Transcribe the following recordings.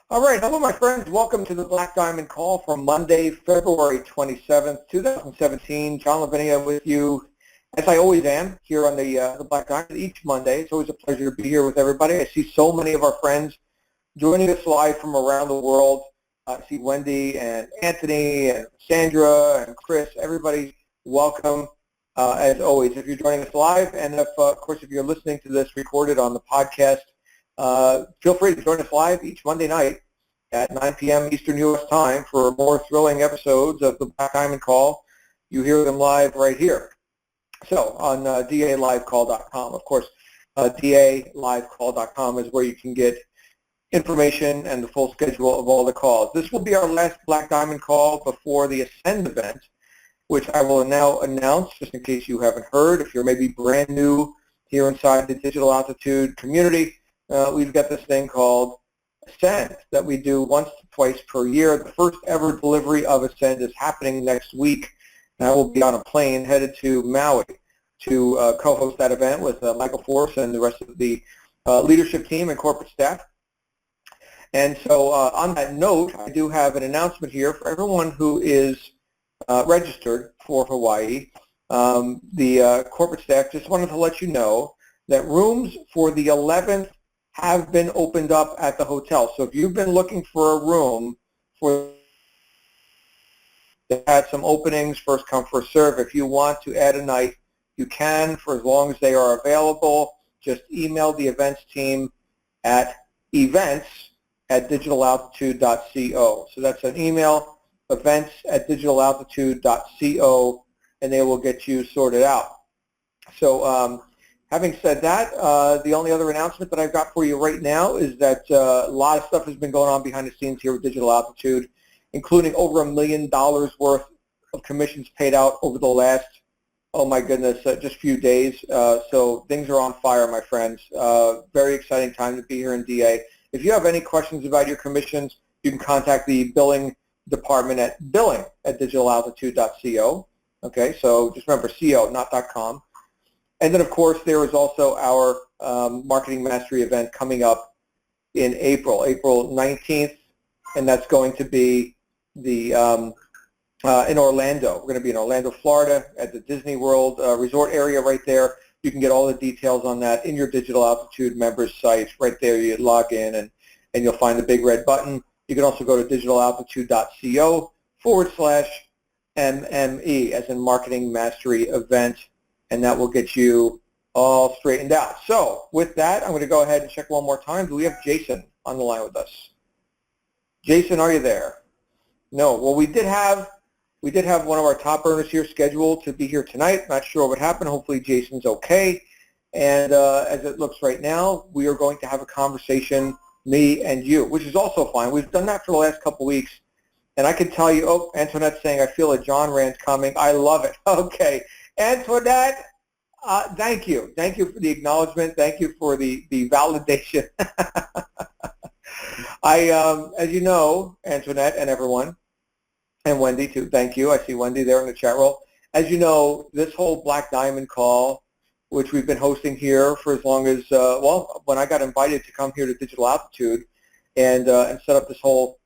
All right, hello my friends. Welcome to the Black Diamond Call for Monday, February 27th, 2017. John Lavinia with you, as I always am, here on the Black Diamond each Monday. It's always a pleasure to be here with everybody. I see so many of our friends joining us live from around the world. I see Wendy and Anthony and Sandra and Chris. Everybody, welcome as always. If you're joining us live, and of course, if you're listening to this recorded on the podcast, feel free to join us live each Monday night at 9 p.m. Eastern U.S. time for more thrilling episodes of the Black Diamond Call. You hear them live right here. So on dalivecall.com, of course, dalivecall.com is where you can get information and the full schedule of all the calls. This will be our last Black Diamond Call before the Ascend event, which I will now announce just in case you haven't heard. If you're maybe brand new here inside the Digital Altitude community, we've got this thing called Ascend that we do once to twice per year. The first ever delivery of Ascend is happening next week. And I will be on a plane headed to Maui to co-host that event with Michael Force and the rest of the leadership team and corporate staff. And so on that note, I do have an announcement here for everyone who is registered for Hawaii. The corporate staff just wanted to let you know that rooms for the 11th have been opened up at the hotel. So if you've been looking for a room for they had some openings, first come, first serve. If you want to add a night, you can for as long as they are available. Just email the events team at events@digitalaltitude.co. So that's an email, events@digitalaltitude.co, and they will get you sorted out. So having said that, the only other announcement that I've got for you right now is that a lot of stuff has been going on behind the scenes here with Digital Altitude, including over $1 million worth of commissions paid out over the last, oh my goodness, just a few days. So things are on fire, my friends. Very exciting time to be here in DA. If you have any questions about your commissions, you can contact the billing department at billing@digitalaltitude.co. Okay, so just remember co, not .com. And then, of course, there is also our Marketing Mastery event coming up in April 19th, and that's going to be the in Orlando. We're going to be in Orlando, Florida, at the Disney World resort area right there. You can get all the details on that in your Digital Altitude members site. Right there, you log in, and you'll find the big red button. You can also go to digitalaltitude.co/MME, as in Marketing Mastery Event, and that will get you all straightened out. So with that, I'm going to go ahead and check one more time. Do we have Jason on the line with us? Jason, are you there? No. Well, we did have one of our top earners here scheduled to be here tonight. Not sure what happened. Hopefully Jason's okay. And as it looks right now, we are going to have a conversation, me and you, which is also fine. We've done that for the last couple weeks. And I can tell you, oh, Antoinette's saying, I feel a John rant coming. I love it. Okay. Antoinette, thank you. Thank you for the acknowledgement. Thank you for the validation. As you know, Antoinette and everyone, and Wendy too, thank you. I see Wendy there in the chat roll. As you know, this whole Black Diamond Call, which we've been hosting here for as long as, well, when I got invited to come here to Digital Altitude and set up this whole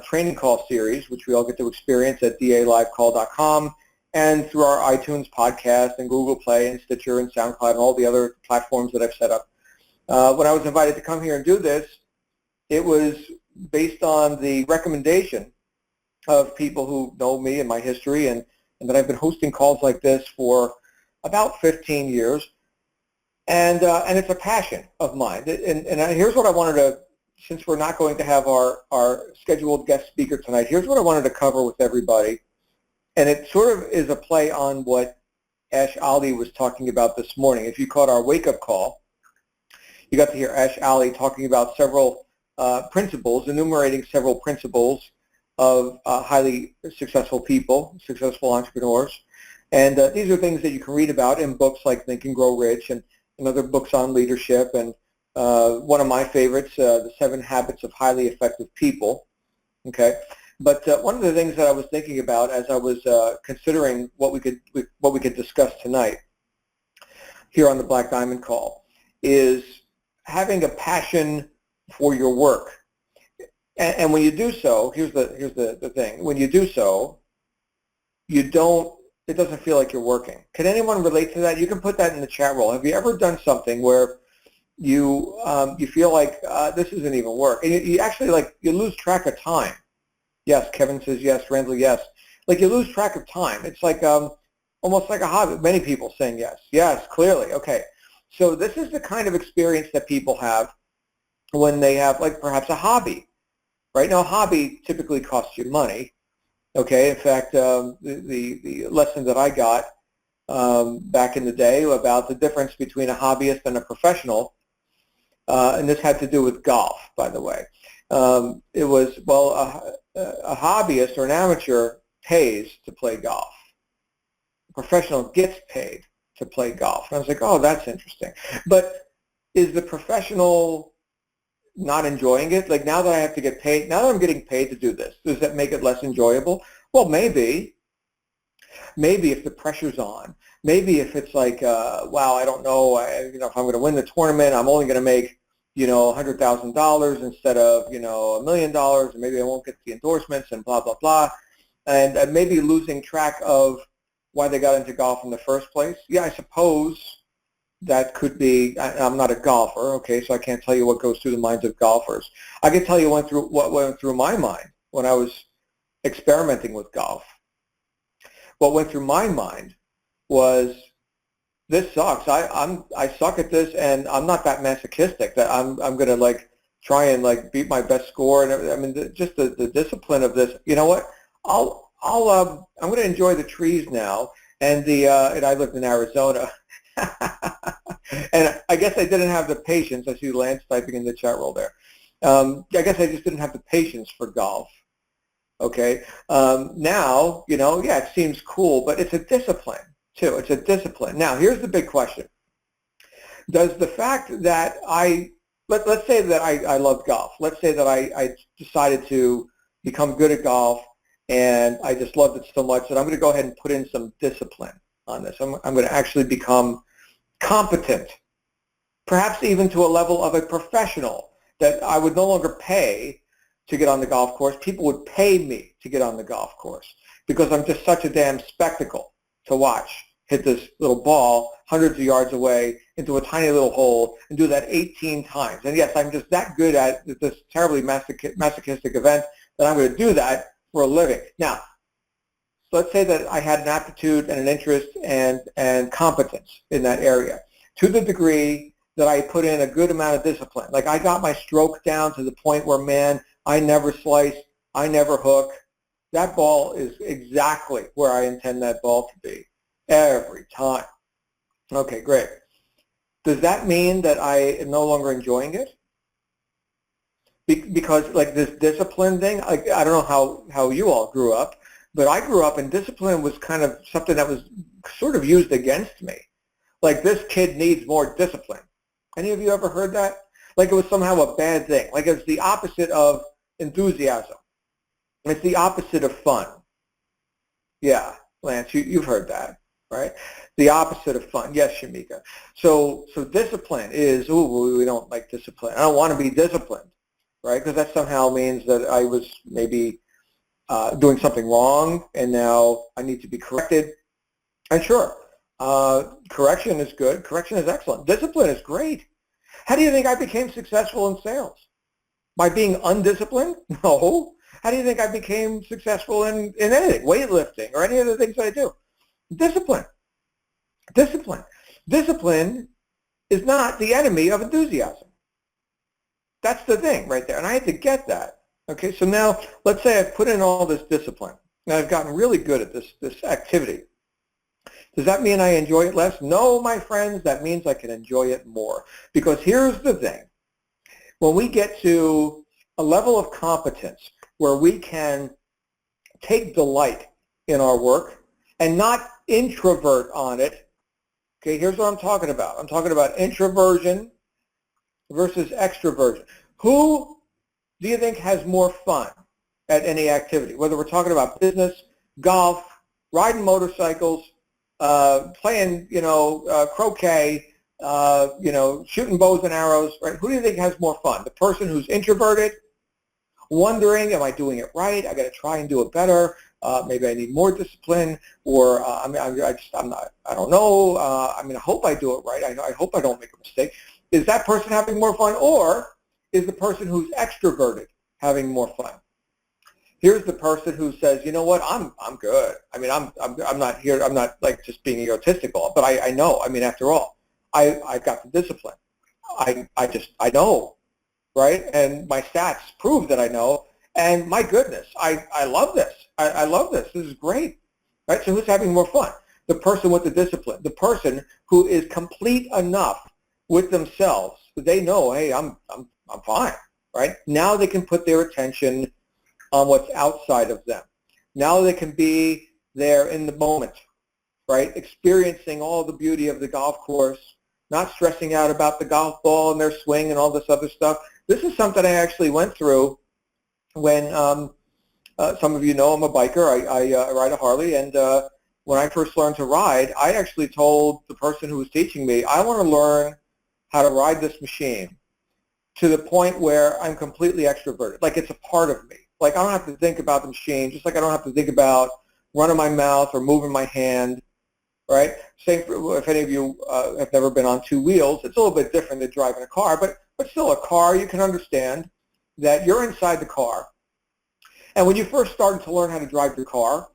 training call series, which we all get to experience at dalivecall.com, and through our iTunes podcast and Google Play and Stitcher and SoundCloud and all the other platforms that I've set up. When I was invited to come here and do this, it was based on the recommendation of people who know me and my history, and that I've been hosting calls like this for about 15 years. And it's a passion of mine. And here's what I wanted to, since we're not going to have our scheduled guest speaker tonight, here's what I wanted to cover with everybody. And it sort of is a play on what Ash Ali was talking about this morning. If you caught our wake-up call, you got to hear Ash Ali talking about several principles, enumerating several principles of highly successful people, successful entrepreneurs. And these are things that you can read about in books like Think and Grow Rich and other books on leadership. And one of my favorites, The 7 Habits of Highly Effective People. Okay. But one of the things that I was thinking about as I was considering what we could discuss tonight here on the Black Diamond Call is having a passion for your work. And when you do so, here's the thing. When you do so, it doesn't feel like you're working. Can anyone relate to that? You can put that in the chat roll. Have you ever done something where you feel like this isn't even work, and you actually you lose track of time? Yes, Kevin says yes. Randall, yes. Like you lose track of time. It's like almost like a hobby. Many people saying yes. Yes, clearly. Okay. So this is the kind of experience that people have when they have perhaps a hobby. Right now, a hobby typically costs you money. Okay. In fact, the lesson that I got back in the day about the difference between a hobbyist and a professional, and this had to do with golf, by the way. It was, well, a hobbyist or an amateur pays to play golf. A professional gets paid to play golf. And I was like, oh, that's interesting. But is the professional not enjoying it? Like now that I have to get paid, now that I'm getting paid to do this, does that make it less enjoyable? Well, maybe. Maybe if the pressure's on. Maybe if it's like, wow, I don't know, if I'm going to win the tournament, I'm only going to make, $100,000 instead of, $1 million, and maybe I won't get the endorsements and blah, blah, blah. And maybe losing track of why they got into golf in the first place. Yeah, I suppose that could be. I'm not a golfer, okay, so I can't tell you what goes through the minds of golfers. I can tell you what went through my mind when I was experimenting with golf. What went through my mind was, this sucks. I suck at this, and I'm not that masochistic that I'm going to try and beat my best score. And I mean, just the discipline of this. You know what? I'm going to enjoy the trees now. And and I lived in Arizona, and I guess I didn't have the patience. I see Lance typing in the chat roll there. I guess I just didn't have the patience for golf. Okay. Now, yeah, it seems cool, but it's a discipline too. It's a discipline. Now, here's the big question. Does the fact that let's say that I love golf. Let's say that I decided to become good at golf, and I just loved it so much that I'm going to go ahead and put in some discipline on this. I'm going to actually become competent, perhaps even to a level of a professional, that I would no longer pay to get on the golf course. People would pay me to get on the golf course because I'm just such a damn spectacle to watch hit this little ball hundreds of yards away into a tiny little hole and do that 18 times. And yes, I'm just that good at this terribly masochistic event that I'm going to do that for a living. Now, let's say that I had an aptitude and an interest and competence in that area to the degree that I put in a good amount of discipline. Like I got my stroke down to the point where, man, I never slice, I never hook. That ball is exactly where I intend that ball to be every time. Okay, great. Does that mean that I am no longer enjoying it? Because this discipline thing, I don't know how you all grew up, but I grew up and discipline was kind of something that was sort of used against me. Like, this kid needs more discipline. Any of you ever heard that? Like it was somehow a bad thing. Like it's the opposite of enthusiasm. It's the opposite of fun. Yeah, Lance, you've heard that, right? The opposite of fun. Yes, Shamika. So discipline is, ooh, we don't like discipline. I don't want to be disciplined, right? Because that somehow means that I was maybe doing something wrong, and now I need to be corrected. And sure, correction is good. Correction is excellent. Discipline is great. How do you think I became successful in sales? By being undisciplined? No. How do you think I became successful in anything, weightlifting or any of the things that I do? Discipline. Discipline. Discipline is not the enemy of enthusiasm. That's the thing right there. And I had to get that. Okay, so now let's say I've put in all this discipline and I've gotten really good at this activity. Does that mean I enjoy it less? No, my friends, that means I can enjoy it more. Because here's the thing. When we get to a level of competence where we can take delight in our work and not introvert on it, okay, here's what I'm talking about. I'm talking about introversion versus extroversion. Who do you think has more fun at any activity? Whether we're talking about business, golf, riding motorcycles, playing, croquet, shooting bows and arrows, right? Who do you think has more fun? The person who's introverted wondering, am I doing it right? I got to try and do it better. Maybe I need more discipline, or I mean, I'm not. I don't know. I mean, I hope I do it right. I hope I don't make a mistake. Is that person having more fun, or is the person who's extroverted having more fun? Here's the person who says, you know what, I'm good. I mean, I'm not here. I'm not like just being egotistical, but I know. I mean, after all, I've got the discipline. I know, right? And my stats prove that I know. And my goodness, I love this. I love this. This is great, right? So who's having more fun? The person with the discipline, the person who is complete enough with themselves that they know, hey, I'm fine, right? Now they can put their attention on what's outside of them. Now they can be there in the moment, right? Experiencing all the beauty of the golf course, not stressing out about the golf ball and their swing and all this other stuff. This is something I actually went through when some of you know I'm a biker. I ride a Harley, and when I first learned to ride, I actually told the person who was teaching me, I want to learn how to ride this machine to the point where I'm completely extroverted, like it's a part of me. Like I don't have to think about the machine, just like I don't have to think about running my mouth or moving my hand, right? Same for, if any of you have never been on two wheels, it's a little bit different than driving a car, but still a car, you can understand that you're inside the car. And when you first started to learn how to drive your car,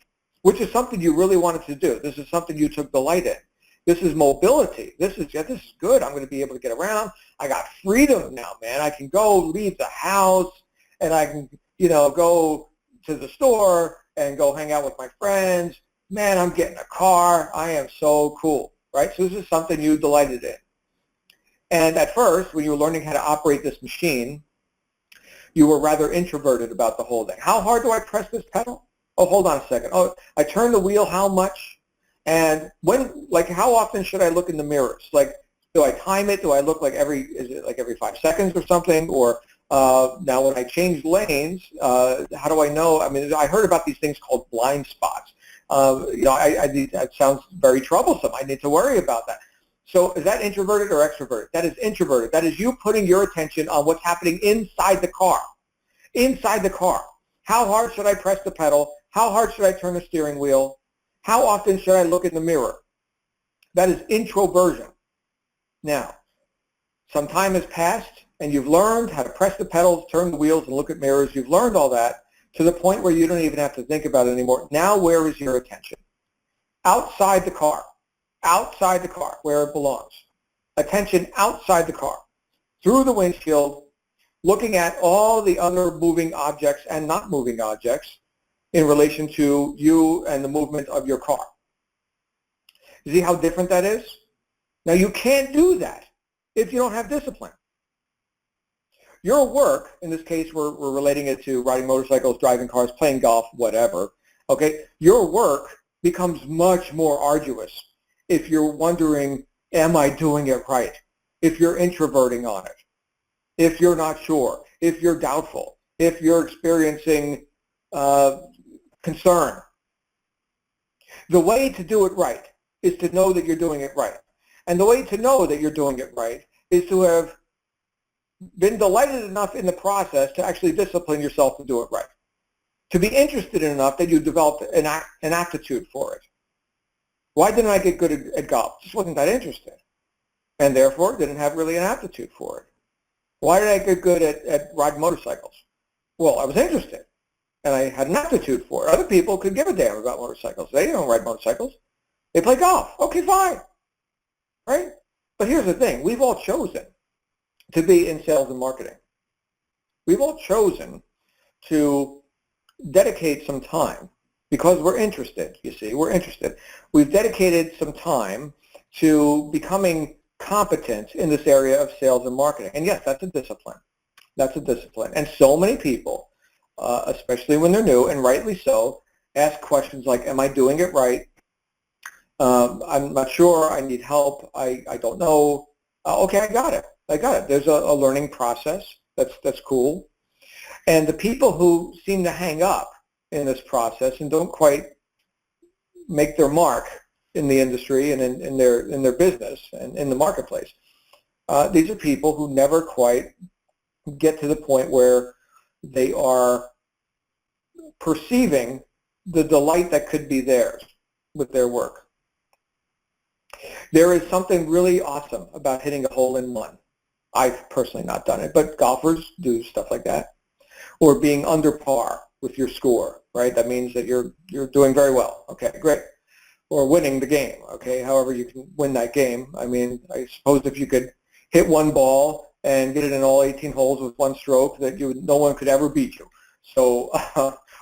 which is something you really wanted to do, this is something you took delight in. This is mobility. This is good. I'm going to be able to get around. I got freedom now, man. I can go leave the house, and I can, go to the store and go hang out with my friends. Man, I'm getting a car. I am so cool, right? So this is something you delighted in. And at first, when you were learning how to operate this machine, you were rather introverted about the whole thing. How hard do I press this pedal? Oh, hold on a second. Oh, I turn the wheel how much? And how often should I look in the mirrors? Like, do I time it? Do I look like is it like every 5 seconds or something? Or now when I change lanes, how do I know? I mean, I heard about these things called blind spots. That sounds very troublesome. I need to worry about that. So is that introverted or extroverted? That is introverted. That is you putting your attention on what's happening inside the car. Inside the car. How hard should I press the pedal? How hard should I turn the steering wheel? How often should I look in the mirror? That is introversion. Now, some time has passed, and you've learned how to press the pedals, turn the wheels, and look at mirrors. You've learned all that to the point where you don't even have to think about it anymore. Now, where is your attention? Outside the car. Outside the car, where it belongs. Attention outside the car, through the windshield, looking at all the other moving objects and not moving objects in relation to you and the movement of your car. You see how different that is? Now, you can't do that if you don't have discipline. Your work, in this case, we're relating it to riding motorcycles, driving cars, playing golf, whatever, okay? Your work becomes much more arduous if you're wondering, am I doing it right? If you're introverting on it, if you're not sure, if you're doubtful, if you're experiencing concern. The way to do it right is to know that you're doing it right. And the way to know that you're doing it right is to have been delighted enough in the process to actually discipline yourself to do it right. To be interested enough that you developed an aptitude for it. Why didn't I get good at golf? Just wasn't that interested. And therefore didn't have really an aptitude for it. Why did I get good at riding motorcycles? Well, I was interested. And I had an aptitude for it. Other people could give a damn about motorcycles. They don't ride motorcycles. They play golf. Okay, fine. Right? But here's the thing. We've all chosen to be in sales and marketing. We've all chosen to dedicate some time because we're interested, you see. We're interested. We've dedicated some time to becoming competent in this area of sales and marketing. And yes, that's a discipline. That's a discipline. And so many people, especially when they're new, and rightly so, ask questions like, am I doing it right? I'm not sure. I need help. I don't know. Okay, I got it. I got it. There's a learning process. That's cool. And the people who seem to hang up in this process and don't quite make their mark in the industry and in their business and in the marketplace, these are people who never quite get to the point where they are perceiving the delight that could be theirs with their work. There is something really awesome about hitting a hole-in-one. I've personally not done it, but golfers do stuff like that. Or being under par with your score, right? That means that you're doing very well. Okay, great. Or winning the game, okay? However you can win that game. I mean, I suppose if you could hit one ball and get it in all 18 holes with one stroke, that no one could ever beat you. So,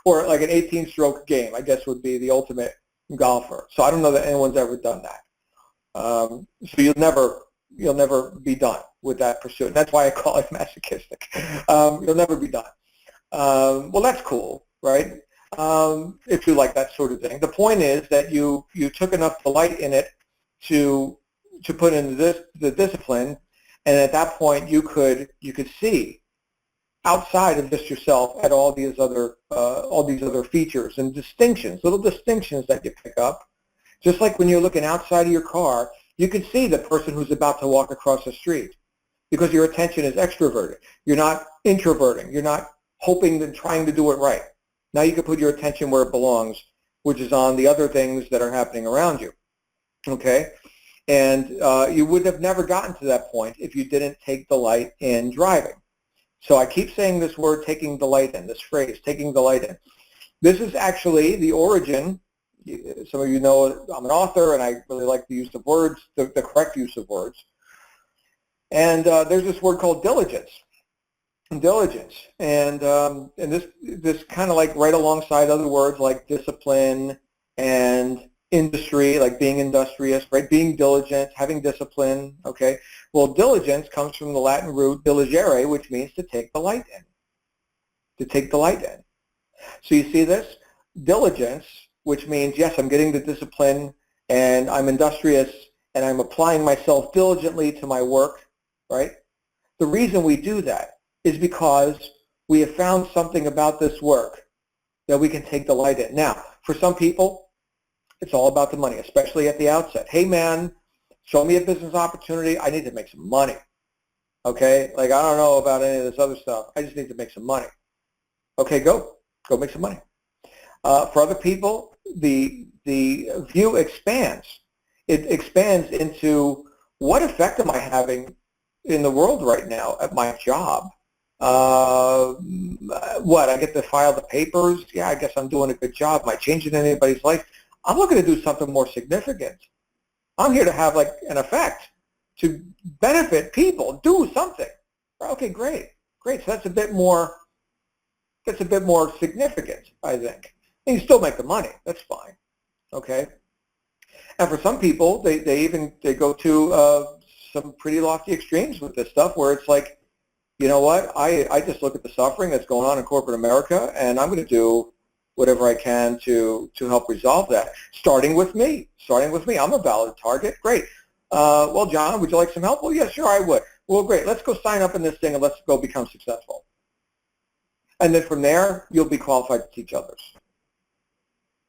or like an 18-stroke game, I guess would be the ultimate golfer. So I don't know that anyone's ever done that. So you'll never be done with that pursuit. That's why I call it masochistic. You'll never be done. Well, that's cool, right? If you like that sort of thing. The point is that you took enough delight in it to put in the discipline, and at that point you could see outside of just yourself at all these other features and distinctions, little distinctions that you pick up. Just like when you're looking outside of your car, you can see the person who's about to walk across the street because your attention is extroverted. You're not introverting. You're not hoping and trying to do it right. Now you can put your attention where it belongs, which is on the other things that are happening around you. Okay? And you would have never gotten to that point if you didn't take delight in driving. So I keep saying this word, taking delight in, this phrase, taking delight in. This is actually the origin. Some of you know I'm an author, and I really like the use of words, the correct use of words. And there's this word called diligence. Diligence, and this kind of like right alongside other words like discipline and industry, like being industrious, right? Being diligent, having discipline. Okay. Well, diligence comes from the Latin root diligere, which means to take delight in. To take delight in. So you see this diligence, which means yes, I'm getting the discipline, and I'm industrious, and I'm applying myself diligently to my work, right? The reason we do that is because we have found something about this work that we can take delight in. Now, for some people, it's all about the money, especially at the outset. Hey, man, show me a business opportunity. I need to make some money, okay? Like, I don't know about any of this other stuff. I just need to make some money. Okay, go make some money. For other people, the view expands. It expands into what effect am I having in the world right now at my job? What, I get to file the papers? Yeah, I guess I'm doing a good job. Am I changing anybody's life? I'm looking to do something more significant. I'm here to have like an effect, to benefit people, do something. Okay, great. So that's a bit more significant, I think. And you still make the money. That's fine. Okay. And for some people, they go to some pretty lofty extremes with this stuff where it's like, you know what, I just look at the suffering that's going on in corporate America, and I'm going to do whatever I can to help resolve that, starting with me. I'm a valid target. Great. Well, John, would you like some help? Well, yeah, sure, I would. Well, great. Let's go sign up in this thing, and let's go become successful. And then from there, you'll be qualified to teach others.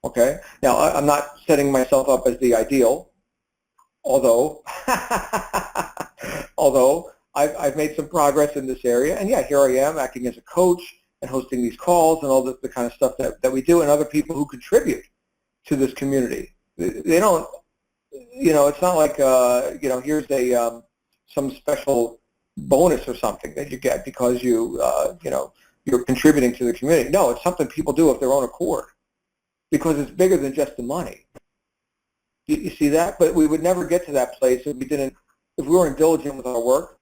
Okay? Now, I'm not setting myself up as the ideal, although I've made some progress in this area, and yeah, here I am acting as a coach and hosting these calls and all the kind of stuff that we do, and other people who contribute to this community. They don't, it's not like, here's some special bonus or something that you get because you're contributing to the community. No, it's something people do of their own accord because it's bigger than just the money. You see that? But we would never get to that place if we weren't diligent with our work,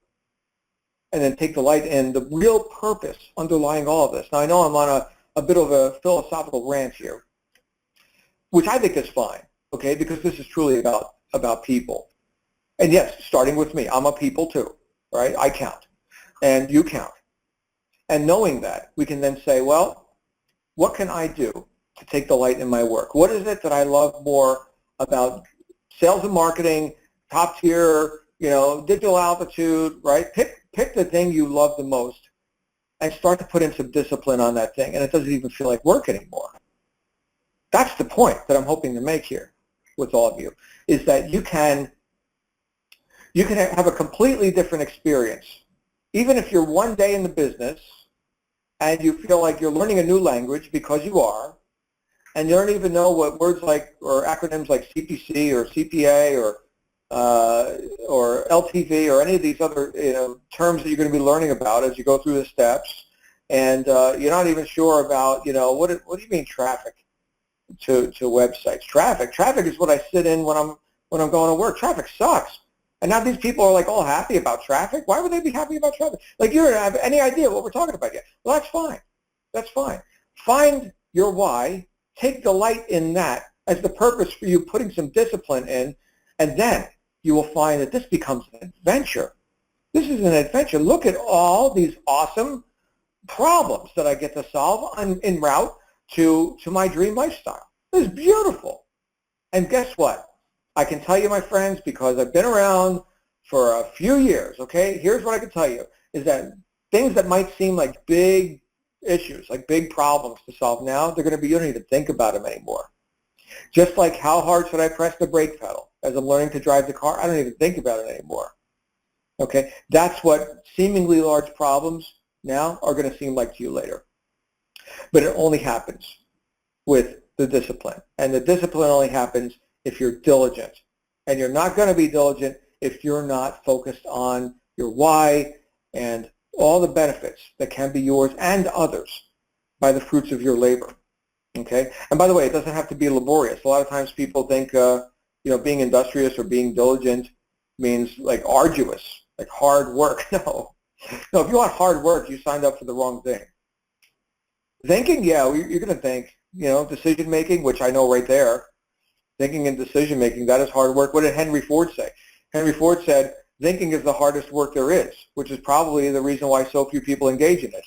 and then take delight in the real purpose underlying all of this. Now, I know I'm on a bit of a philosophical rant here, which I think is fine, okay, because this is truly about people. And yes, starting with me, I'm a people too, right? I count, and you count. And knowing that, we can then say, well, what can I do to take delight in my work? What is it that I love more about sales and marketing, top tier, digital altitude, right? Pick the thing you love the most and start to put in some discipline on that thing, and it doesn't even feel like work anymore. That's the point that I'm hoping to make here with all of you, is that you can have a completely different experience. Even if you're one day in the business, and you feel like you're learning a new language because you are, and you don't even know what words like or acronyms like CPC or CPA or LTV or any of these other terms that you're going to be learning about as you go through the steps, and you're not even sure about what do you mean traffic to websites? Traffic is what I sit in when I'm going to work. Traffic sucks. And now these people are like all happy about traffic. Why would they be happy about traffic? Like you don't have any idea what we're talking about yet. Well, that's fine. That's fine. Find your why. Take delight in that as the purpose for you putting some discipline in, and then you will find that this becomes an adventure. This is an adventure. Look at all these awesome problems that I get to solve en route to my dream lifestyle. It's beautiful. And guess what? I can tell you, my friends, because I've been around for a few years, okay? Here's what I can tell you, is that things that might seem like big issues, like big problems to solve now, they're going to be, you don't even think about them anymore. Just like how hard should I press the brake pedal as I'm learning to drive the car? I don't even think about it anymore. Okay? That's what seemingly large problems now are going to seem like to you later. But it only happens with the discipline. And the discipline only happens if you're diligent. And you're not going to be diligent if you're not focused on your why and all the benefits that can be yours and others by the fruits of your labor. Okay? And by the way, it doesn't have to be laborious. A lot of times people think, being industrious or being diligent means like arduous, like hard work. No. No, if you want hard work, you signed up for the wrong thing. Thinking, yeah, you're going to think, decision making, which I know right there. Thinking and decision making, that is hard work. What did Henry Ford say? Henry Ford said, thinking is the hardest work there is, which is probably the reason why so few people engage in it.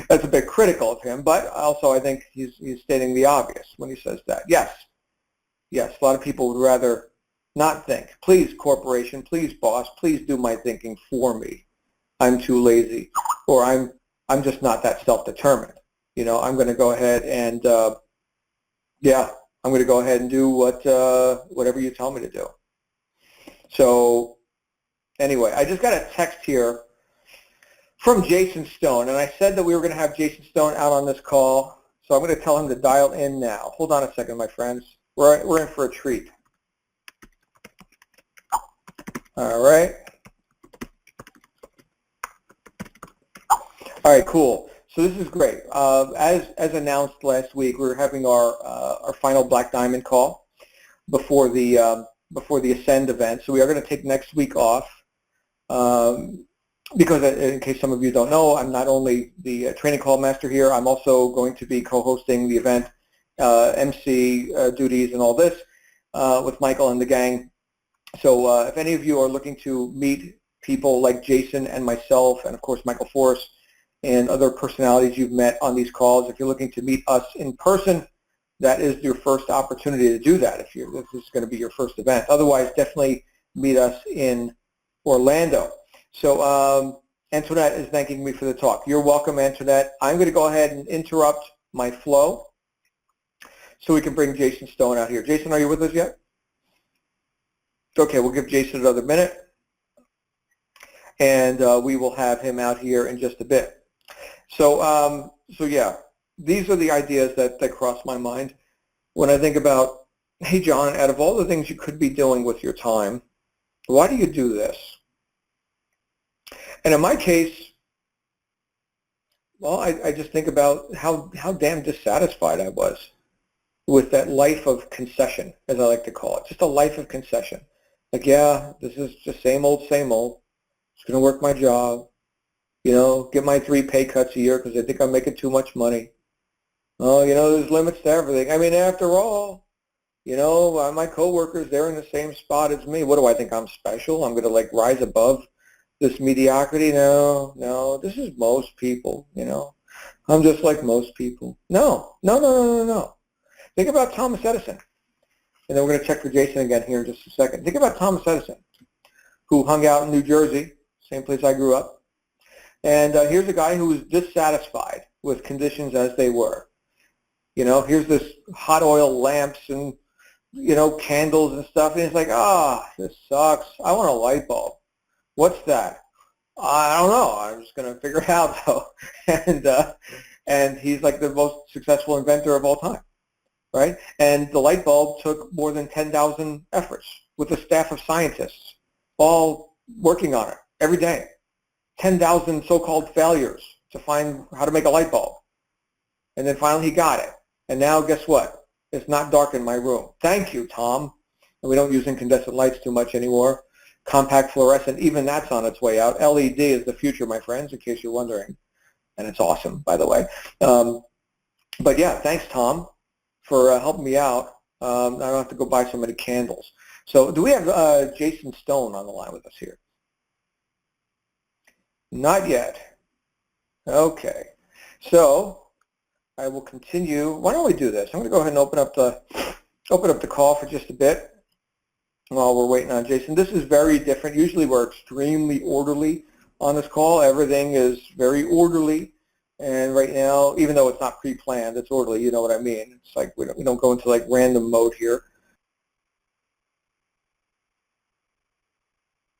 That's a bit critical of him, but also I think he's stating the obvious when he says that. Yes, a lot of people would rather not think. Please, corporation, please, boss, please do my thinking for me. I'm too lazy, or I'm just not that self-determined. I'm going to go ahead and I'm going to go ahead and do whatever you tell me to do. So anyway, I just got a text here from Jason Stone, and I said that we were going to have Jason Stone out on this call, so I'm going to tell him to dial in now. Hold on a second, my friends. We're in for a treat. All right. All right, cool. So this is great. As announced last week, we're having our final Black Diamond call before the Ascend event. So we are going to take next week off because, in case some of you don't know, I'm not only the training call master here. I'm also going to be co-hosting the event, MC duties, and all this with Michael and the gang. So if any of you are looking to meet people like Jason and myself, and of course Michael Forrest, and other personalities you've met on these calls, if you're looking to meet us in person, that is your first opportunity to do that if this is going to be your first event. Otherwise, definitely meet us in Orlando. So Antoinette is thanking me for the talk. You're welcome, Antoinette. I'm going to go ahead and interrupt my flow so we can bring Jason Stone out here. Jason, are you with us yet? Okay, we'll give Jason another minute, and we will have him out here in just a bit. So, yeah, these are the ideas that cross my mind when I think about, hey, John, out of all the things you could be doing with your time, why do you do this? And in my case, well, I just think about how damn dissatisfied I was with that life of concession, as I like to call it, just a life of concession. Like, yeah, this is just same old, same old. Just going to work my job, get my 3 pay cuts a year because I think I'm making too much money. Oh, there's limits to everything. I mean, after all, my coworkers, they're in the same spot as me. What do I think? I'm special? I'm going to rise above this mediocrity? No, this is most people, I'm just like most people. No. Think about Thomas Edison. And then we're going to check for Jason again here in just a second. Think about Thomas Edison, who hung out in New Jersey, same place I grew up. And here's a guy who was dissatisfied with conditions as they were. Here's this hot oil lamps and, candles and stuff. And he's like, this sucks. I want a light bulb. What's that? I don't know. I'm just going to figure it out, though. And he's like the most successful inventor of all time, right? And the light bulb took more than 10,000 efforts with a staff of scientists all working on it every day. 10,000 so-called failures to find how to make a light bulb. And then finally he got it. And now guess what? It's not dark in my room. Thank you, Tom. And we don't use incandescent lights too much anymore. Compact fluorescent, even that's on its way out. LED is the future, my friends, in case you're wondering. And it's awesome, by the way. But yeah, thanks, Tom, for helping me out. I don't have to go buy so many candles. So do we have Jason Stone on the line with us here? Not yet. Okay. So I will continue. Why don't we do this? I'm going to go ahead and open up the call for just a bit while we're waiting on Jason. This is very different. Usually we're extremely orderly on this call. Everything is very orderly. And right now, even though it's not pre-planned, it's orderly. You know what I mean? It's like we don't go into like random mode here.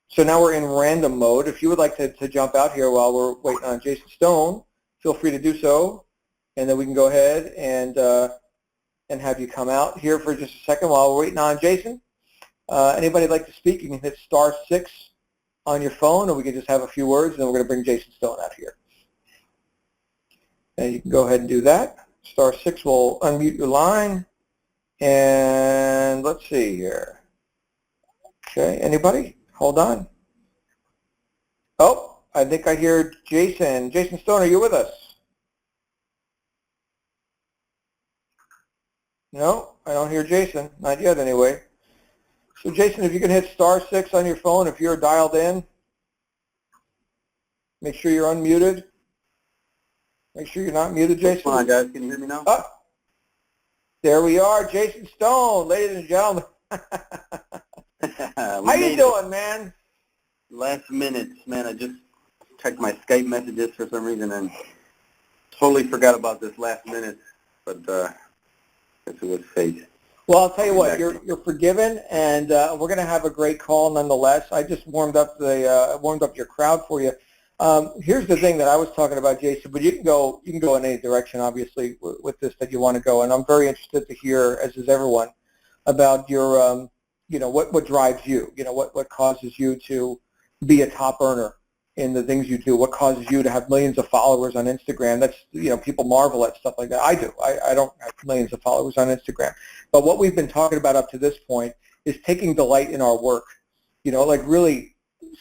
So now we're in random mode. If you would like to jump out here while we're waiting on Jason Stone, feel free to do so. And then we can go ahead and have you come out here for just a second while we're waiting on Jason. Anybody like to speak, you can hit *6 on your phone, or we can just have a few words, and then we're going to bring Jason Stone out here. And you can go ahead and do that. *6 will unmute your line. And let's see here. Okay, anybody? Hold on. Oh, I think I hear Jason. Jason Stone, are you with us? No, I don't hear Jason. Not yet, anyway. So, Jason, if you can hit *6 on your phone, if you're dialed in, make sure you're unmuted. Make sure you're not muted, Jason. Come on, guys. Can you hear me now? Oh, there we are, Jason Stone, ladies and gentlemen. How you doing, man? Last minute, man. I just checked my Skype messages for some reason and totally forgot about this last minute, but I guess it was fate. Well, I'll tell you what, you're forgiven, and we're going to have a great call nonetheless. I just warmed up your crowd for you. Here's the thing that I was talking about, Jason, but you can go in any direction, obviously, with this that you want to go, and I'm very interested to hear, as is everyone, about your, what drives you, what causes you to be a top earner in the things you do, what causes you to have millions of followers on Instagram. That's, people marvel at stuff like that. I do. I don't have millions of followers on Instagram. But what we've been talking about up to this point is taking delight in our work, like really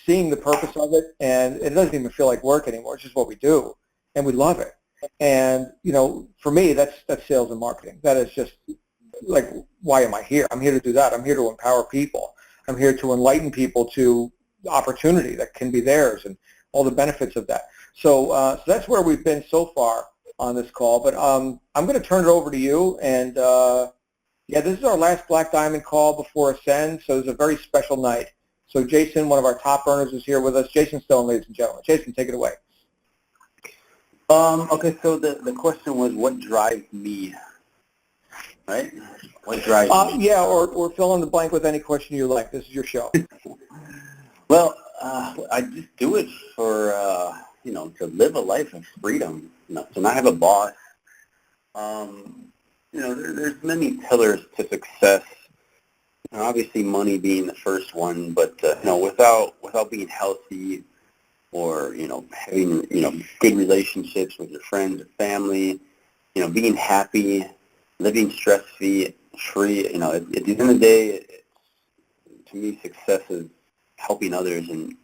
seeing the purpose of it, and it doesn't even feel like work anymore. It's just what we do, and we love it. And, for me, that's sales and marketing. That is just like, why am I here? I'm here to do that. I'm here to empower people. I'm here to enlighten people to opportunity that can be theirs and all the benefits of that. So that's where we've been so far on this call. But I'm going to turn it over to you. And, yeah, this is our last Black Diamond call before Ascend, so it's a very special night. So Jason, one of our top earners, is here with us. Jason Stone, ladies and gentlemen. Jason, take it away. Okay, so the question was, what drives me, right? What drives me? Yeah, or fill in the blank with any question you like. This is your show. Well, I just do it for, to live a life of freedom, to not have a boss. There's many pillars to success. Obviously, money being the first one, but without being healthy, or having good relationships with your friends and family, being happy, living stress-free. At the end of the day, to me, success is helping others and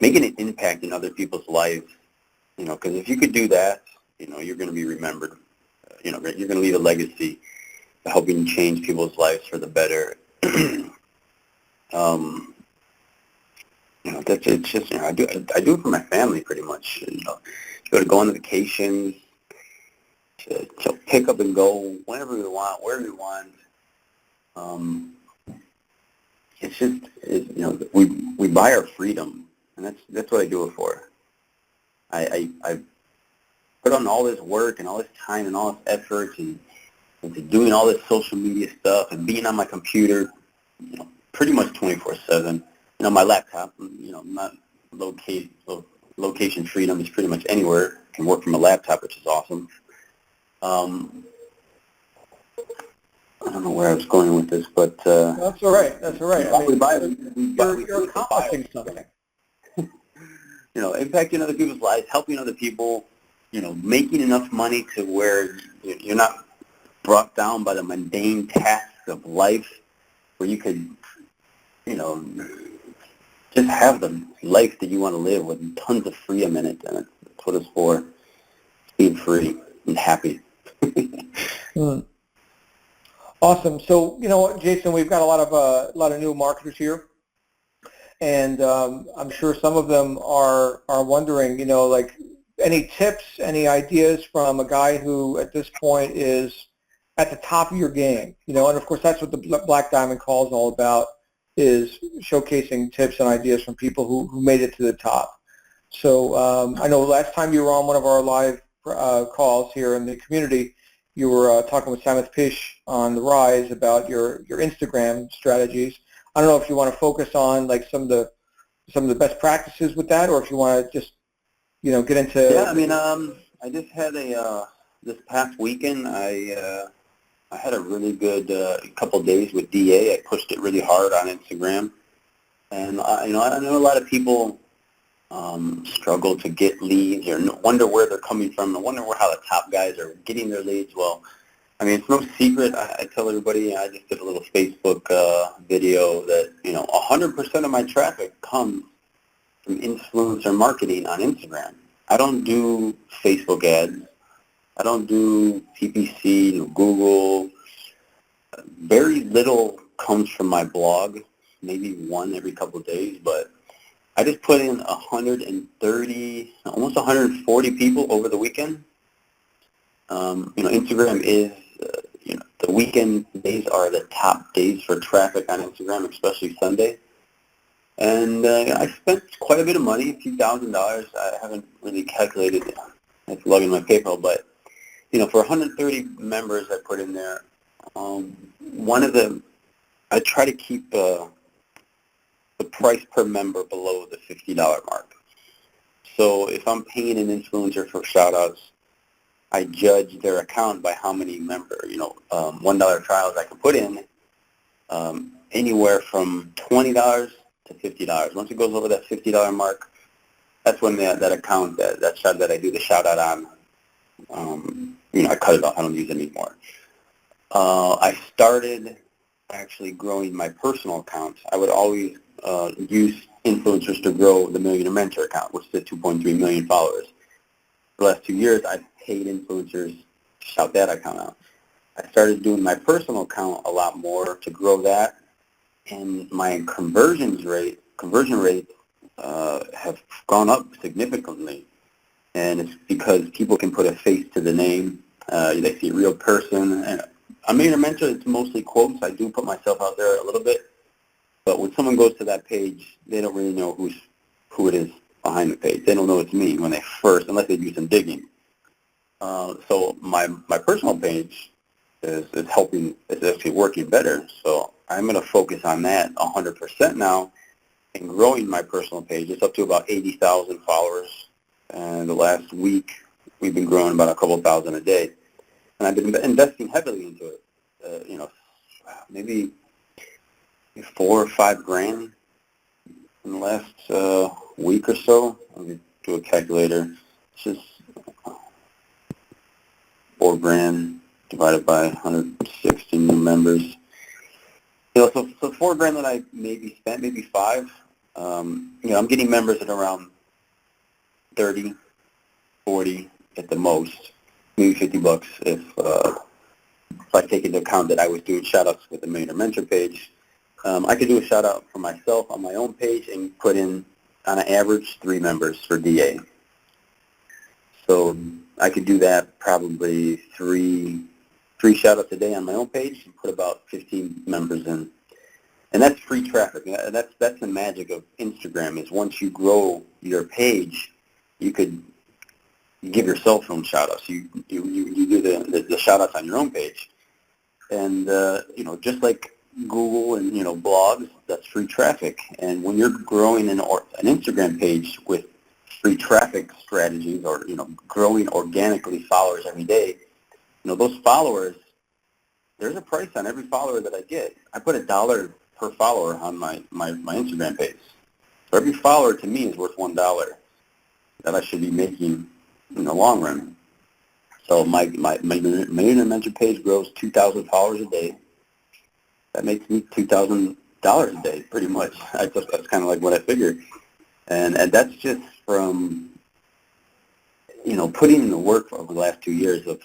making an impact in other people's lives. Because if you could do that, you're going to be remembered. You're going to leave a legacy, helping change people's lives for the better. That's it's just I do it for my family pretty much. Go on vacations, to pick up and go whenever we want, wherever we want. It's just we buy our freedom, and that's what I do it for. I put on all this work and all this time and all this effort and doing all this social media stuff and being on my computer, pretty much 24/7. My laptop, location freedom is pretty much anywhere. Can work from a laptop, which is awesome. I don't know where I was going with this, but that's all right. That's all right. I mean, you're accomplishing something. Impacting other people's lives, helping other people, making enough money to where you're not brought down by the mundane tasks of life, where you could, just have the life that you want to live with tons of freedom in it, and that's what it's for, being free and happy. Awesome. So, Jason, we've got a lot of new marketers here, and I'm sure some of them are wondering, like any tips, any ideas from a guy who at this point is at the top of your game, and of course that's what the Black Diamond Call is all about, is showcasing tips and ideas from people who made it to the top. So I know last time you were on one of our live calls here in the community, you were talking with Samith Pish on the Rise about your Instagram strategies. I don't know if you want to focus on like some of the best practices with that, or if you want to just get into. Yeah, I mean, I just had this past weekend. I had a really good couple of days with DA. I pushed it really hard on Instagram, and I know a lot of people struggle to get leads, or wonder where they're coming from, and wonder how the top guys are getting their leads. Well, I mean, it's no secret. I tell everybody, I just did a little Facebook video that 100% of my traffic comes from influencer marketing on Instagram. I don't do Facebook ads. I don't do PPC, Google. Very little comes from my blog, maybe one every couple of days, but I just put in 130, almost 140 people over the weekend. Instagram is, the weekend days are the top days for traffic on Instagram, especially Sunday. And I spent quite a bit of money, a few $1,000. I haven't really calculated it. I have to log in my PayPal, but for 130 members I put in there, I try to keep the price per member below the $50 mark. So if I'm paying an influencer for shout-outs, I judge their account by how many $1 trials I can put in, anywhere from $20 to $50. Once it goes over that $50 mark, that's when that account, that shot that I do the shout-out on, I cut it off. I don't use it anymore. I started actually growing my personal account. I would always use influencers to grow the Millionaire Mentor account, which is at 2.3 million followers. For the last 2 years, I've paid influencers to shout that account out. I started doing my personal account a lot more to grow that, and my conversion rate have gone up significantly. And it's because people can put a face to the name. They see a real person. And on Millionaire Mentor, it's mostly quotes. I do put myself out there a little bit. But when someone goes to that page, they don't really know who it is behind the page. They don't know it's me unless they do some digging. So my personal page is helping. It's actually working better. So I'm going to focus on that 100% now and growing my personal page. It's up to about 80,000 followers. And the last week, we've been growing about a couple thousand a day. And I've been investing heavily into it. Maybe $4 or $5 grand in the last week or so. Let me do a calculator. It's just $4 grand divided by 160 new members. So $4 grand that I maybe spent, maybe $5. I'm getting members at around 30, 40 at the most, maybe $50 if I take into account that I was doing shout-outs with the Millionaire Mentor page. I could do a shout-out for myself on my own page and put in, on an average, 3 members for DA. So I could do that probably three shout-outs a day on my own page and put about 15 members in. And that's free traffic. That's the magic of Instagram, is once you grow your page, you could give your cell phone shout-outs. You do the shout-outs on your own page. And, just like Google and, blogs, that's free traffic. And when you're growing an Instagram page with free traffic strategies or, growing organically followers every day, those followers, there's a price on every follower that I get. I put $1 per follower on my Instagram page. So every follower to me is worth $1 that I should be making in the long run. So my Millionaire Mentor page grows 2,000 followers a day. That makes me $2,000 a day, pretty much. That's kind of like what I figured. And that's just from, putting in the work over the last 2 years of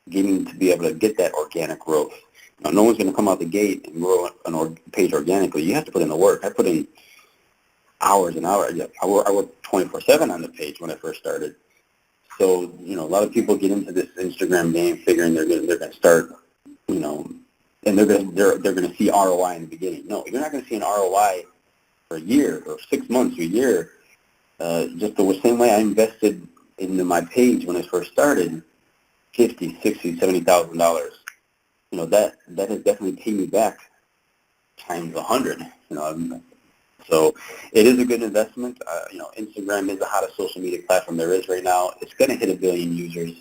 getting to be able to get that organic growth. Now, no one's going to come out the gate and grow a page organically. You have to put in the work. I put in hours and hours. I worked 24/7 on the page when I first started. So, a lot of people get into this Instagram game figuring they're going to start, and they're going to see ROI in the beginning. No, you're not going to see an ROI for a year or 6 months or a year. Just the same way I invested into my page when I first started, $50,000, $60,000, $70,000. That has definitely paid me back times 100. So it is a good investment. Instagram is the hottest social media platform there is right now. It's going to hit 1 billion users.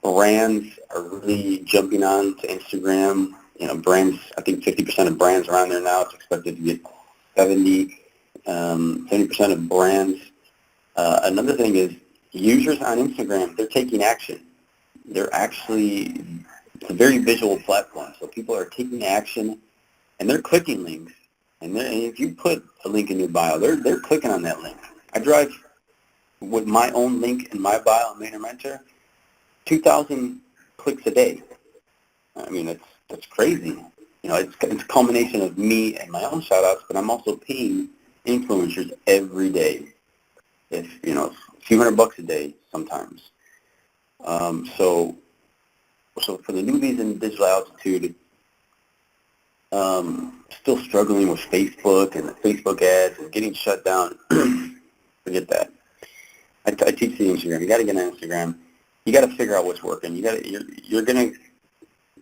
Brands are really jumping on to Instagram. Brands, I think 50% of brands are on there now. It's expected to get 70% of brands. Another thing is users on Instagram, they're taking action. It's a very visual platform. So people are taking action and they're clicking links. And if you put a link in your bio, they're clicking on that link. I drive with my own link in my bio on Millionaire Mentor, 2,000 clicks a day. I mean, that's crazy. It's a culmination of me and my own shout-outs, but I'm also paying influencers every day. A few $100 a day sometimes. So for the newbies in digital altitude, still struggling with Facebook and the Facebook ads and getting shut down, forget that. I teach the Instagram. You got to get on Instagram. You got to figure out what's working.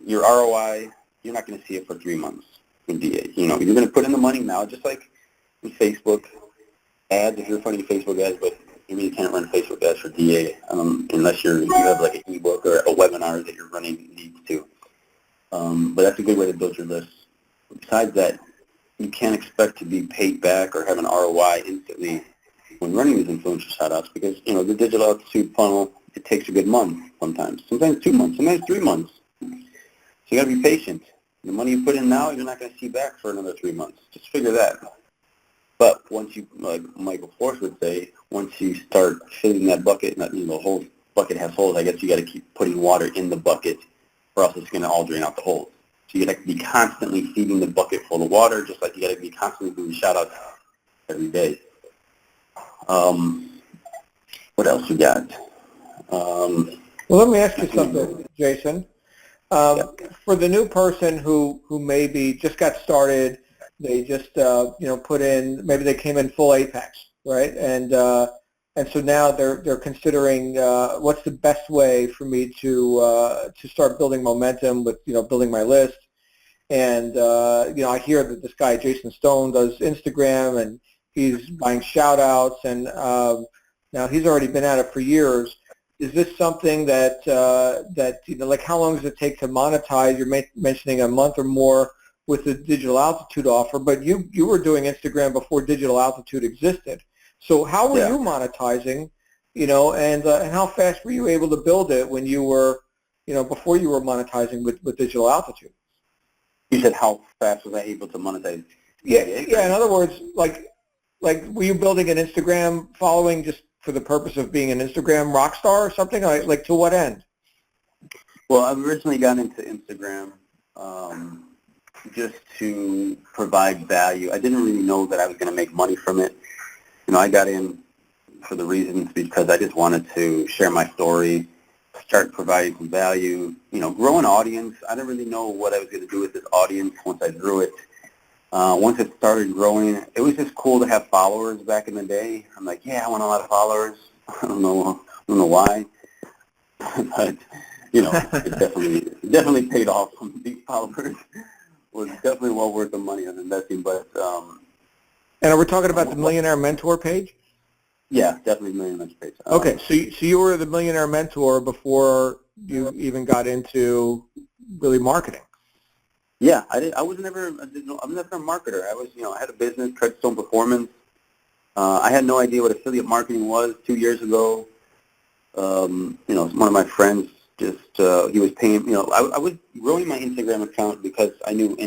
Your ROI, you're not going to see it for 3 months in DA. You're going to put in the money now, just like in Facebook ads, if you're running Facebook ads, but you really can't run Facebook ads for DA unless you have like an ebook or a webinar that you're running leads to. But that's a good way to build your list. Besides that, you can't expect to be paid back or have an ROI instantly when running these influencer shout-outs because, the digital altitude funnel, it takes a good month sometimes 2 months, sometimes 3 months. So you got to be patient. The money you put in now, you're not going to see back for another 3 months. Just figure that. But once you, like Michael Force would say, once you start filling that bucket, the whole bucket has holes, I guess you got to keep putting water in the bucket or else it's going to all drain out the holes. So you got to be constantly feeding the bucket full of water, just like you got to be constantly doing shout-outs every day. What else we got? Well, let me ask you something, Jason. For the new person who maybe just got started, they just put in, maybe they came in full Apex, right? And so now they're considering what's the best way for me to start building momentum with building my list. And I hear that this guy Jason Stone does Instagram and he's buying shout outs, and now he's already been at it for years. Is this something that like how long does it take to monetize? You're mentioning a month or more with the digital altitude offer, but you were doing Instagram before digital altitude existed. So how were you monetizing, and how fast were you able to build it when you were, before you were monetizing with digital altitude? You said how fast was I able to monetize? Yeah. In other words, like were you building an Instagram following just for the purpose of being an Instagram rock star or something? Like to what end? Well, I originally got into Instagram just to provide value. I didn't really know that I was going to make money from it. I got in for the reasons because I just wanted to share my story, start providing some value, grow an audience. I didn't really know what I was going to do with this audience once I grew it. Once it started growing, it was just cool to have followers back in the day. I'm like, yeah, I want a lot of followers. I don't know why. But it definitely paid off. These followers was definitely well worth the money of investing. But and are we talking about the Millionaire Mentor page? yeah, definitely Millionaire Mentor page. Okay, so you were the Millionaire Mentor before you even got into really marketing. Yeah, I was never a marketer. I was, I had a business, Treadstone Performance. I had no idea what affiliate marketing was 2 years ago. One of my friends just, he was paying, I was growing my Instagram account because I knew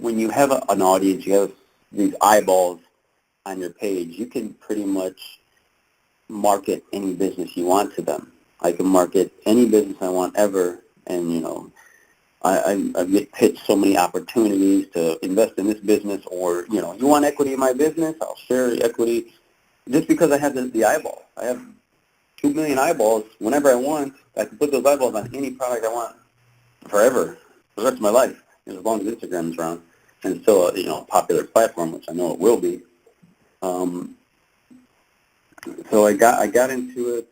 when you have an audience, you have these eyeballs on your page, you can pretty much market any business you want to them. I can market any business I want ever, and, I get pitched so many opportunities to invest in this business, or, you want equity in my business, I'll share equity, just because I have the eyeball. I have 2 million eyeballs. Whenever I want, I can put those eyeballs on any product I want forever, for the rest of my life, as long as Instagram is around. And it's still a popular platform, which I know it will be. So I got into it.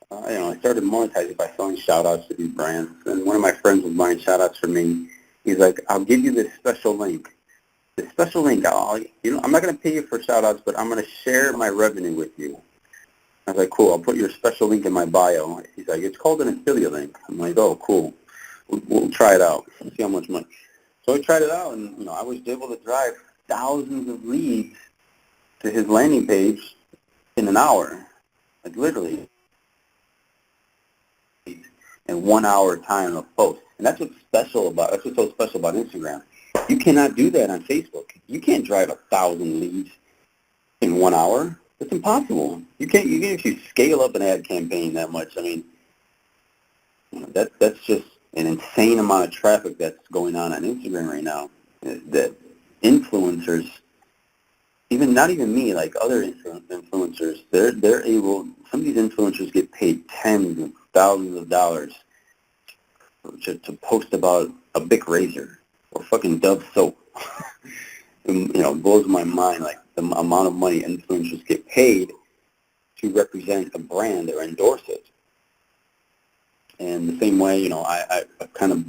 I started monetizing by selling shout-outs to these brands. And one of my friends was buying shout-outs for me. He's like, I'll give you this special link. This special link, I'm not going to pay you for shout-outs, but I'm going to share my revenue with you. I was like, cool, I'll put your special link in my bio. He's like, it's called an affiliate link. I'm like, oh, cool. We'll try it out. Let's see how much money. So I tried it out, and, I was able to drive thousands of leads to his landing page in an hour, like literally. In 1 hour time of post. And that's what's so special about Instagram. You cannot do that on Facebook. You can't drive 1,000 leads in 1 hour. It's impossible. You can't if you scale up an ad campaign that much. I mean, that's just an insane amount of traffic that's going on Instagram right now. That influencers, not even me, like other influencers, they're able. Some of these influencers get paid tens of thousands of dollars to post about a Bic razor or fucking Dove soap. It blows my mind, like the amount of money influencers get paid to represent a brand or endorse it. And the same way, I've kind of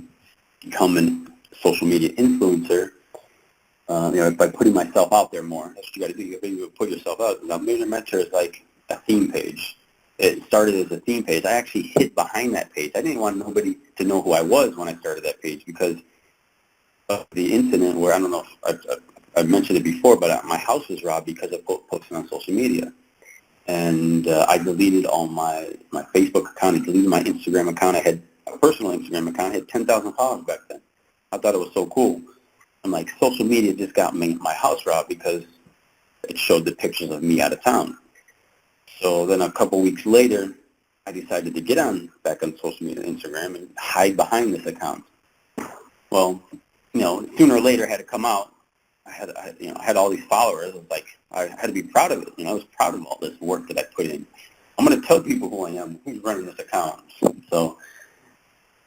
become a social media influencer, by putting myself out there more. That's what you got to do. You got to put yourself out. Now, Millionaire Mentor is like a theme page. It started as a theme page. I actually hid behind that page. I didn't want nobody to know who I was when I started that page because of the incident where, I don't know if I've mentioned it before, but my house was robbed because of posting on social media. And I deleted all my Facebook account. I deleted my Instagram account. I had a personal Instagram account. I had 10,000 followers back then. I thought it was so cool. I'm like, social media just got my house robbed because it showed the pictures of me out of town. So then a couple weeks later, I decided to get back on social media, Instagram, and hide behind this account. Well, sooner or later, it had to come out. I had all these followers. It was like, I had to be proud of it. I was proud of all this work that I put in. I'm going to tell people who I am, who's running this account. So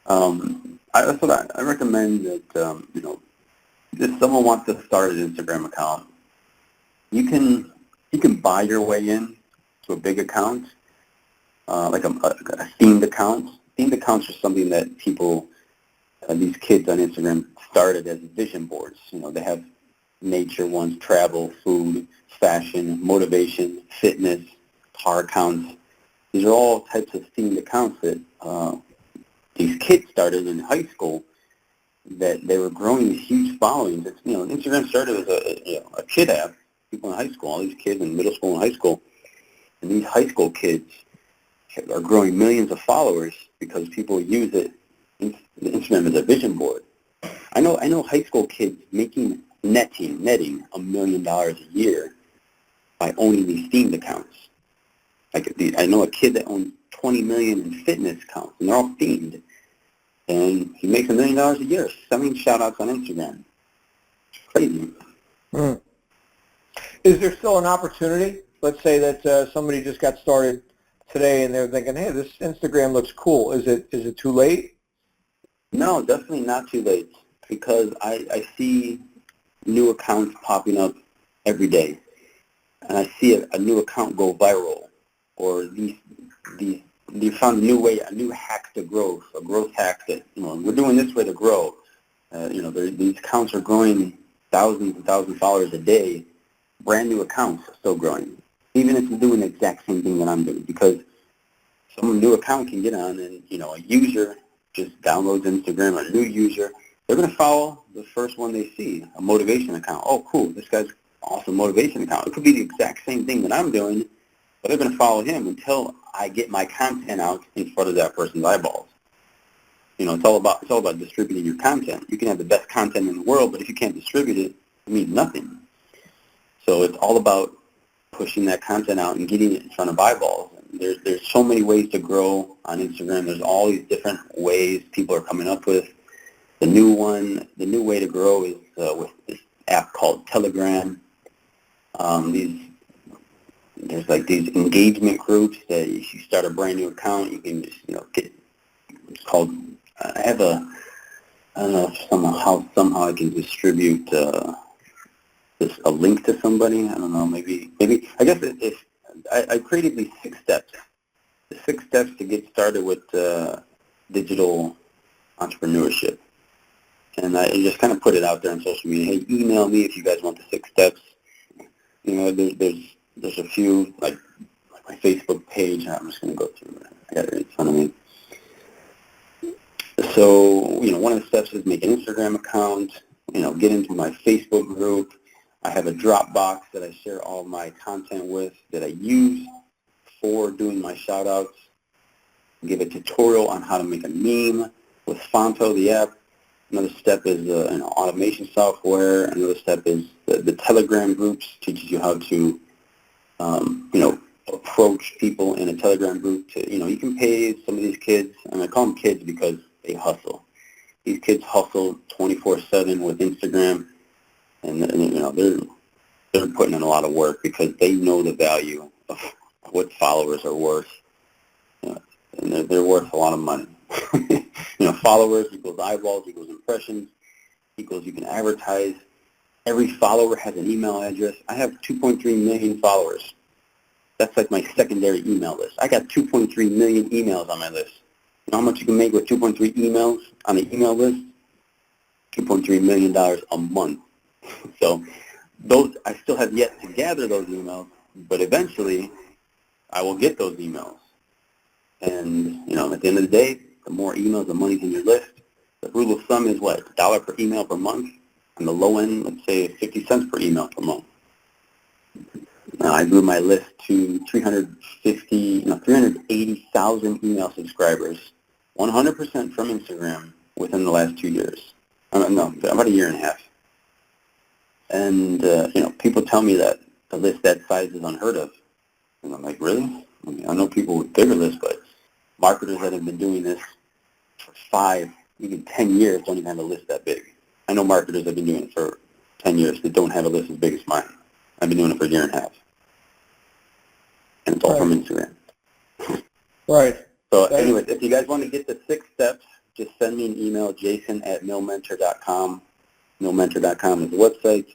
that's what I recommend that, if someone wants to start an Instagram account, you can buy your way in to a big account, like a themed account. Themed accounts are something that people, these kids on Instagram started as vision boards. They have nature ones, travel, food, fashion, motivation, fitness, car accounts. These are all types of themed accounts that these kids started in high school, that they were growing these huge followings. Instagram started as a kid app, people in high school, all these kids in middle school and high school. And these high school kids are growing millions of followers because people use it. Instagram as a vision board. I know high school kids netting $1 million a year by owning these themed accounts. I know a kid that owns 20 million in fitness accounts, and they're all themed. And he makes $1 million a year selling shout-outs on Instagram. It's crazy. Mm. Is there still an opportunity? Let's say that somebody just got started today and they're thinking, hey, this Instagram looks cool. Is it too late? No, definitely not too late, because I see new accounts popping up every day. And I see a new account go viral, or these you found a new way, a new hack to growth, a growth hack that, we're doing this way to grow. These accounts are growing thousands and thousands of followers a day. Brand new accounts are still growing, even if you're doing the exact same thing that I'm doing, because some new account can get on and, a user just downloads Instagram, a new user, they're going to follow the first one they see, a motivation account. Oh, cool, this guy's awesome motivation account. It could be the exact same thing that I'm doing, but they're going to follow him until I get my content out in front of that person's eyeballs. It's all about distributing your content. You can have the best content in the world, but if you can't distribute it, it means nothing. So it's all about pushing that content out and getting it in front of eyeballs. There's so many ways to grow on Instagram. There's all these different ways people are coming up with. The new way to grow is with this app called Telegram. There's like these engagement groups that if you start a brand new account, you can just get. It's called. I don't know if somehow I can distribute a link to somebody. I don't know. Maybe. I guess if I created these 6 steps. The 6 steps to get started with digital entrepreneurship. And I just kind of put it out there on social media. Hey, email me if you guys want the 6 steps. There's a few, like my Facebook page. I'm just going to go through it. I got it in front of me. So, one of the steps is make an Instagram account, get into my Facebook group. I have a Dropbox that I share all my content with that I use for doing my shout-outs. Give a tutorial on how to make a meme with Fonto, the app. Another step is automation software. Another step is the Telegram groups, teaches you how to, approach people in a Telegram group. You can pay some of these kids, and I call them kids because they hustle. These kids hustle 24/7 with Instagram, and they're putting in a lot of work because they know the value of what followers are worth, and they're worth a lot of money. Followers equals eyeballs equals impressions equals you can advertise. Every follower has an email address. I have 2.3 million followers. That's like my secondary email list. I got 2.3 million emails on my list. You know how much you can make with 2.3 emails on an email list? $2.3 million a month. So I still have yet to gather those emails, but eventually I will get those emails. And, at the end of the day, the more emails, the money's in your list. The rule of thumb is what? $1 per email per month. On the low end, let's say 50 cents per email per month. Now, I grew my list to 380,000 email subscribers, 100% from Instagram within the last 2 years. No, about a year and a half. And, people tell me that a list that size is unheard of. And I'm like, really? I know people with bigger lists, but marketers that have been doing this for 5, even 10 years don't even have a list that big. I know marketers that have been doing it for 10 years that don't have a list as big as mine. I've been doing it for a year and a half. And it's all from Instagram. Right. So anyways, if you guys want to get the 6 steps, just send me an email, jason@millmentor.com. Millmentor.com is the website.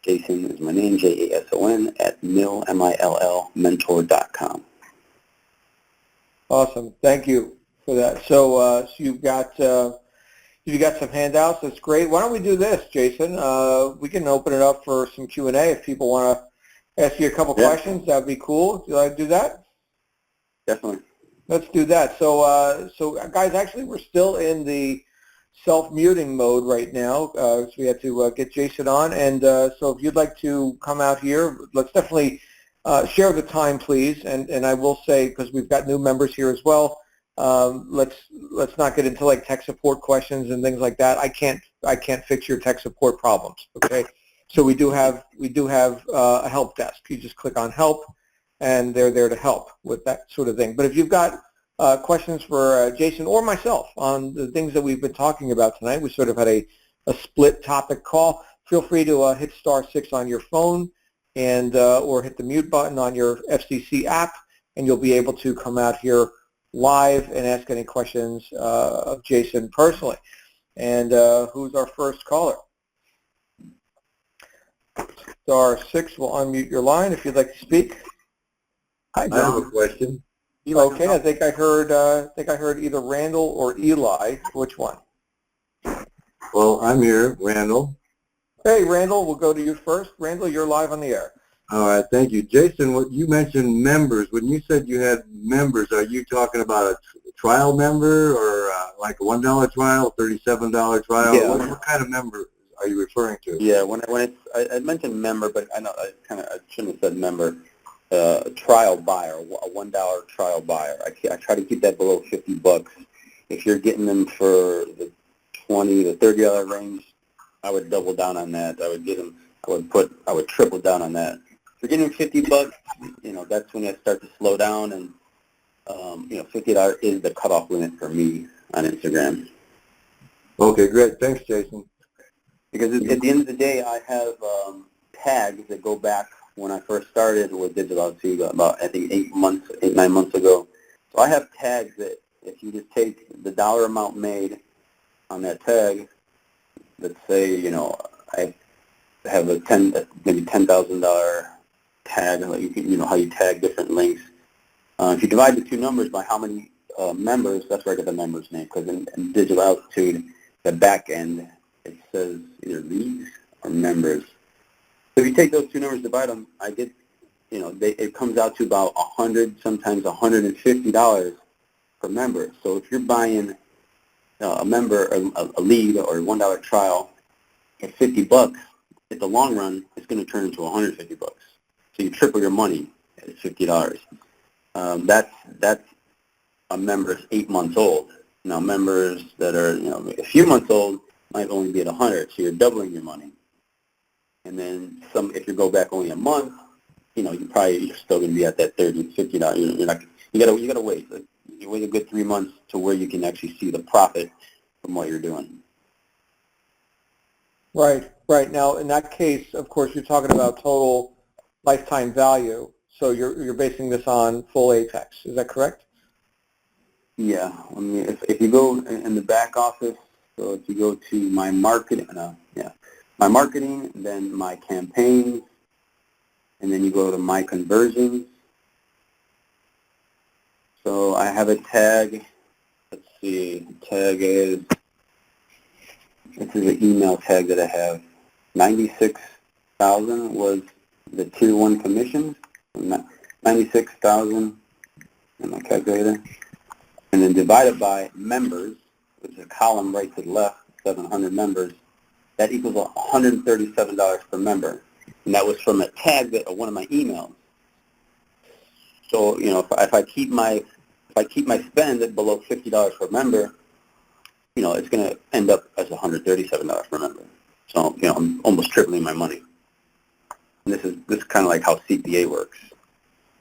Jason is my name, Jason, at millmentor.com. Awesome. Thank you for that. So you've got some handouts. That's great. Why don't we do this, Jason? We can open it up for some Q&A if people want to ask you a couple questions. That'd be cool. Do you like to do that? Definitely. Let's do that. So guys, actually, we're still in the self-muting mode right now, so we had to get Jason on. And so if you'd like to come out here, let's definitely share the time, please. And I will say, because we've got new members here as well, let's not get into like tech support questions and things like that. I can't fix your tech support problems. Okay. So we do have a help desk. You just click on help, and they're there to help with that sort of thing. But if you've got questions for Jason or myself on the things that we've been talking about tonight, we sort of had a split topic call. Feel free to hit *6 on your phone and or hit the mute button on your FCC app, and you'll be able to come out here live and ask any questions of Jason personally. And who's our first caller? *6 will unmute your line if you'd like to speak. Hi, John. I have a question. Okay, I think I heard either Randall or Eli. Which one? Well, I'm here, Randall. Hey, Randall, we'll go to you first. Randall, you're live on the air. All right, thank you. Jason, what you mentioned members. When you said you had members, are you talking about a trial member or like a $1 trial, $37 trial? Yeah. What kind of member are you referring to? Yeah, when I mentioned member, but I know I shouldn't have said member. Trial buyer, a $1 trial buyer. I try to keep that below $50. If you're getting them for the $20 to $30 range, I would double down on that. I would triple down on that. If you're getting $50, that's when I start to slow down, and $50 is the cutoff limit for me on Instagram. Okay, great. Thanks, Jason. Because at the end of the day, I have tags that go back when I first started with BD032 about, I think, 9 months ago. So I have tags that if you just take the dollar amount made on that tag, let's say, I have maybe $10,000 tag, how you tag different links. If you divide the two numbers by how many members, that's where I get the member's name, because in BD032, the back end, it says either leads or members. So if you take those two numbers, divide them, I get, it comes out to about $100, sometimes $150 per member. So if you're buying a member, a lead or a $1 trial at $50, at the long run, it's going to turn into $150. So you triple your money at $50. That's a member that's 8 months old. Now members that are a few months old might only be at 100, so you're doubling your money. And then if you go back only a month, you're still going to be at that $30, $50. You gotta wait. You wait a good 3 months to where you can actually see the profit from what you're doing. Right. Now, in that case, of course, you're talking about total lifetime value. So you're basing this on full Apex. Is that correct? Yeah. I mean, if you go in the back office, so if you go to my marketing, my marketing, then my campaigns, and then you go to my conversions. So I have a tag. Let's see. Tag is, this is an email tag that I have. 96,000 was the tier 1 commissions. 96,000 in my calculator. And then divided by members, which is a column right to the left, 700 members. That equals $137 per member, and that was from a tag of one of my emails. So if I keep my spend at below $50 per member, it's going to end up as $137 per member. So I'm almost tripling my money. And this is kind of like how CPA works,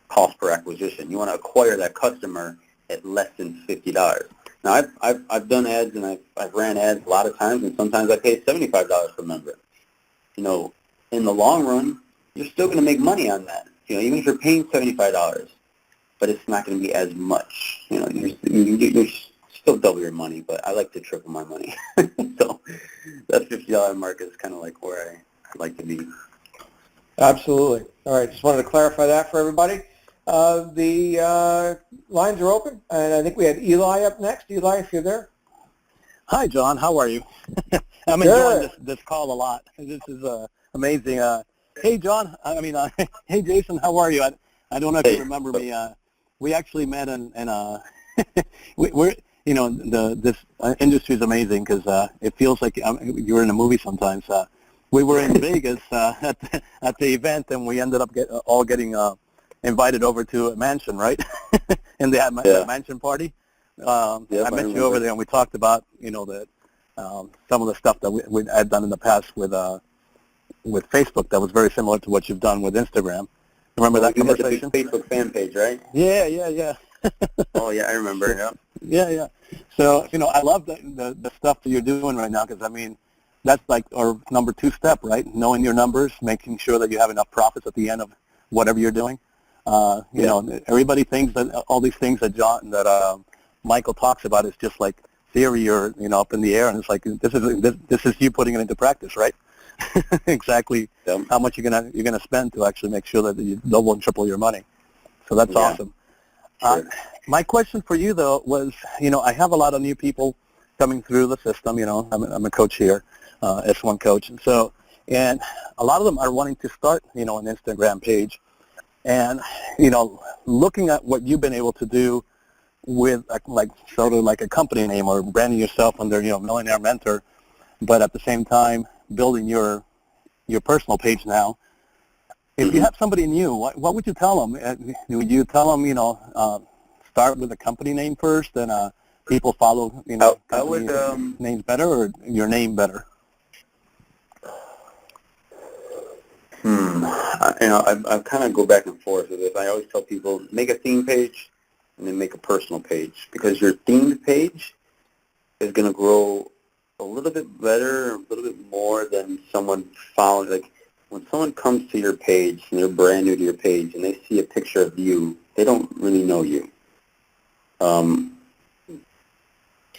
cost per acquisition. You want to acquire that customer at less than $50. Now, I've done ads, and I've ran ads a lot of times, and sometimes I pay $75 per member. In the long run, you're still going to make money on that. Even if you're paying $75, but it's not going to be as much. You still double your money, but I like to triple my money. So that $50 mark is kind of like where I like to be. Absolutely. All right. Just wanted to clarify that for everybody. The lines are open, and I think we had Eli up next. Eli, if you're there. Hi, John. How are you? I'm enjoying this call a lot. This is amazing. Hey, John. Hey, Jason. How are you? I don't know if you remember me. We actually met in we're this industry is amazing because it feels like you're in a movie sometimes. We were in Vegas at the event, and we ended up all getting invited over to a mansion, right? And they had my mansion party. I met you over there, and we talked about some of the stuff that we had done in the past with Facebook that was very similar to what you've done with Instagram. Remember that conversation? The Facebook fan page, right? Yeah. Oh yeah, I remember. Yeah. So I love the stuff that you're doing right now, because that's like our number 2 step, right? Knowing your numbers, making sure that you have enough profits at the end of whatever you're doing. Everybody thinks that all these things that Michael talks about is just like theory or up in the air, and it's like this is you putting it into practice, right? Exactly. How much you're gonna spend to actually make sure that you double and triple your money. So that's awesome. My question for you, though, was, I have a lot of new people coming through the system. I'm a coach here, S1 coach. And a lot of them are wanting to start, an Instagram page. And, looking at what you've been able to do with, like sort of like a company name or branding yourself under, Millionaire Mentor, but at the same time building your personal page now. If you have somebody new, what would you tell them? Would you tell them, start with a company name first, and people follow, I would, names better, or your name better? I kind of go back and forth with this. I always tell people, make a theme page and then make a personal page, because your themed page is going to grow a little bit better, a little bit more than someone following. Like, when someone comes to your page and they're brand new to your page and they see a picture of you, they don't really know you. So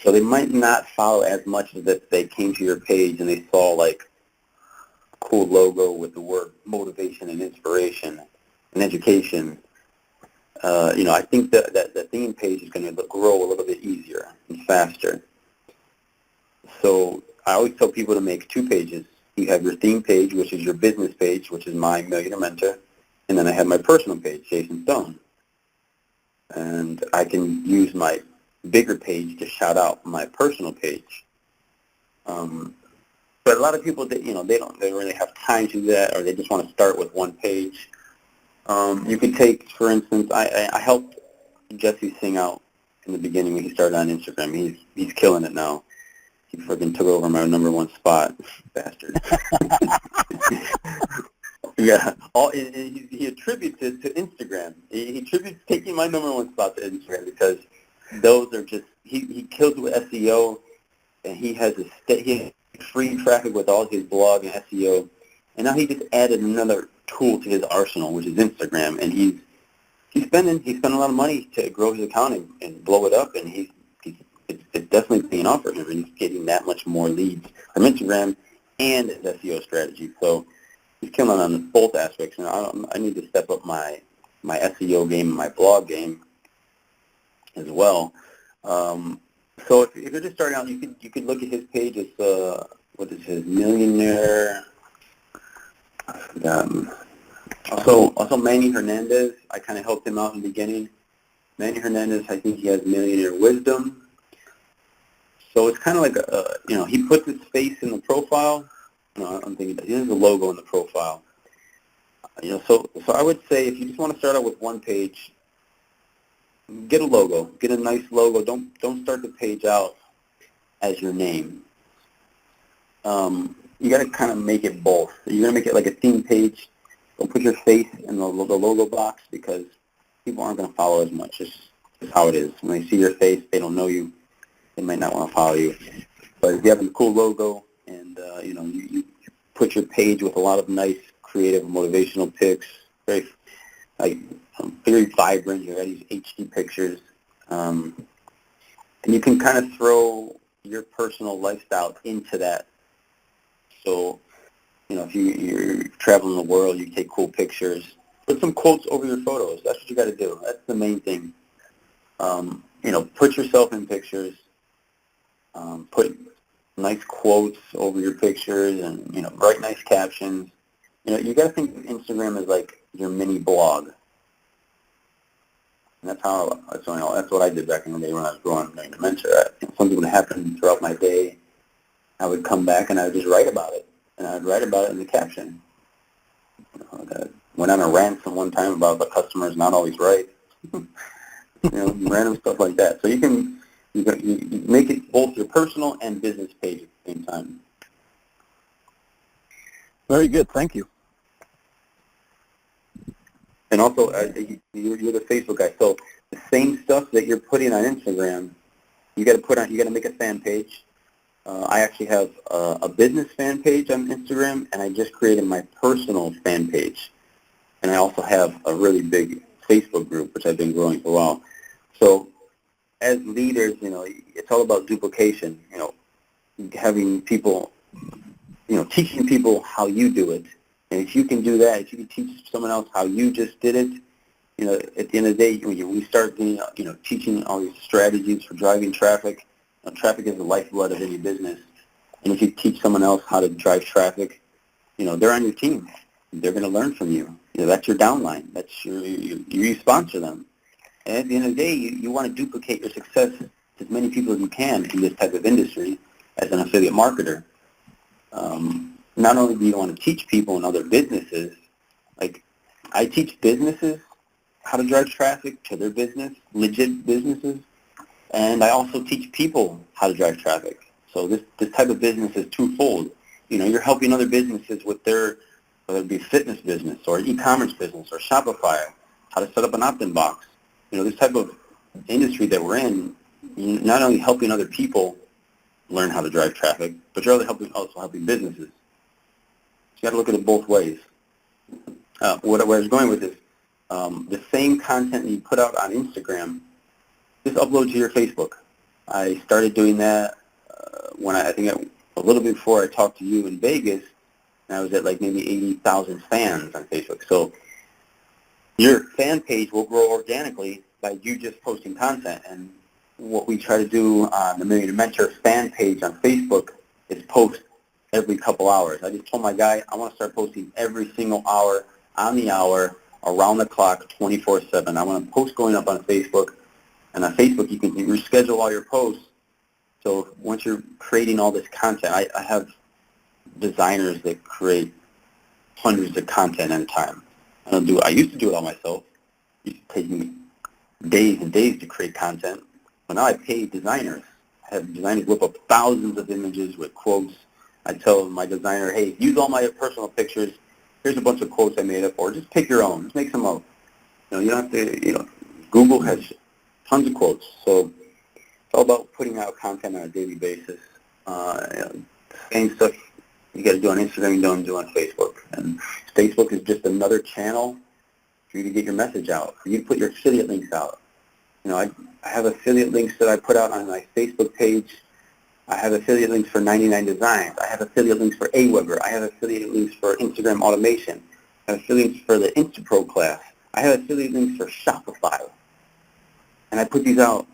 they might not follow as much as if they came to your page and they saw like a cool logo with the word motivation and inspiration and education. I think that the theme page is going to grow a little bit easier and faster. So I always tell people to make 2 pages. You have your theme page, which is your business page, which is my Millionaire Mentor, and then I have my personal page, Jason Stone. And I can use my bigger page to shout out my personal page. But a lot of people, they don't really have time to do that, or they just want to start with 1 page. You could take, for instance, I helped Jesse Singh out in the beginning when he started on Instagram. He's killing it now. He freaking took over my #1 spot, bastard. Yeah, he attributes it to Instagram. He attributes taking my #1 spot to Instagram, because those are just, he kills with SEO, and he has free traffic with all his blog and SEO, and now he just added another tool to his arsenal, which is Instagram, and he's spending a lot of money to grow his account and blow it up, and it's definitely paying off for him, and he's getting that much more leads from Instagram and his SEO strategy. So he's killing on both aspects, and I need to step up my SEO game and my blog game as well. So if you're just starting out, you could look at his page. It's what is his Millionaire? I forgot. Also Manny Hernandez. I kind of helped him out in the beginning. Manny Hernandez, I think he has Millionaire Wisdom. So it's kind of like he puts his face in the profile. I'm thinking that he has a logo in the profile. So I would say, if you just want to start out with 1 page, get a logo, get a nice logo. Don't start the page out as your name. You got to kind of make it both. You're gonna make it like a theme page. Don't put your face in the logo box, because people aren't gonna follow as much. It's how it is. When they see your face, they don't know you. They might not want to follow you. But if you have a cool logo, and you put your page with a lot of nice, creative, motivational pics, very vibrant. You got these HD pictures, and you can kind of throw your personal lifestyle into that. So, if you're traveling the world, you take cool pictures. Put some quotes over your photos. That's what you got to do. That's the main thing. Put yourself in pictures. Put nice quotes over your pictures, and write nice captions. You got to think of Instagram as like your mini blog. And that's what I did back in the day when I was growing Millionaire Mentor. Something would happen throughout my day. I would come back and I would just write about it, and I'd write about it in the caption. I went on a rant one time about the customer's not always right. Random stuff like that. So you make it both your personal and business page at the same time. Very good. Thank you. And also, you're the Facebook guy, so the same stuff that you're putting on Instagram, you got to make a fan page. I actually have a business fan page on Instagram, and I just created my personal fan page. And I also have a really big Facebook group, which I've been growing for a while. So as leaders, it's all about duplication, having people, teaching people how you do it. And if you can do that, if you can teach someone else how you just did it, at the end of the day, when we start teaching all these strategies for driving traffic, traffic is the lifeblood of any business. And if you teach someone else how to drive traffic, they're on your team. They're going to learn from you. That's your downline. That's you sponsor them. And at the end of the day, you want to duplicate your success to as many people as you can in this type of industry as an affiliate marketer. Not only do you want to teach people in other businesses, like I teach businesses how to drive traffic to their business, legit businesses, and I also teach people how to drive traffic. So this type of business is twofold. You're helping other businesses with their, whether it be fitness business or e-commerce business or Shopify, how to set up an opt-in box. This type of industry that we're in, you're not only helping other people learn how to drive traffic, but you're also helping businesses. So you got to look at it both ways. Where I was going with this, the same content that you put out on Instagram, just upload to your Facebook. I started doing that when I think a little bit before I talked to you in Vegas, and I was at like maybe 80,000 fans on Facebook. So your fan page will grow organically by you just posting content. And what we try to do on the Millionaire Mentor fan page on Facebook is post every couple hours. I just told my guy I want to start posting every single hour, on the hour, around the clock, 24/7. I want to post going up on Facebook. And on Facebook, you can reschedule all your posts. So once you're creating all this content, I have designers that create hundreds of content at a time. I used to do it all myself. It used to take me days and days to create content. But now I pay designers. I have designers whip up thousands of images with quotes. I tell my designer, hey, use all my personal pictures. Here's a bunch of quotes I made up, or just pick your own. Just make some up. You don't have to, Google has tons of quotes. So it's all about putting out content on a daily basis. Same stuff you got to do on Instagram, you don't do on Facebook. And Facebook is just another channel for you to get your message out, for you to put your affiliate links out. I have affiliate links that I put out on my Facebook page. I have affiliate links for 99 Designs. I have affiliate links for Aweber. I have affiliate links for Instagram automation. I have affiliate links for the InstaPro class. I have affiliate links for Shopify. And I put these out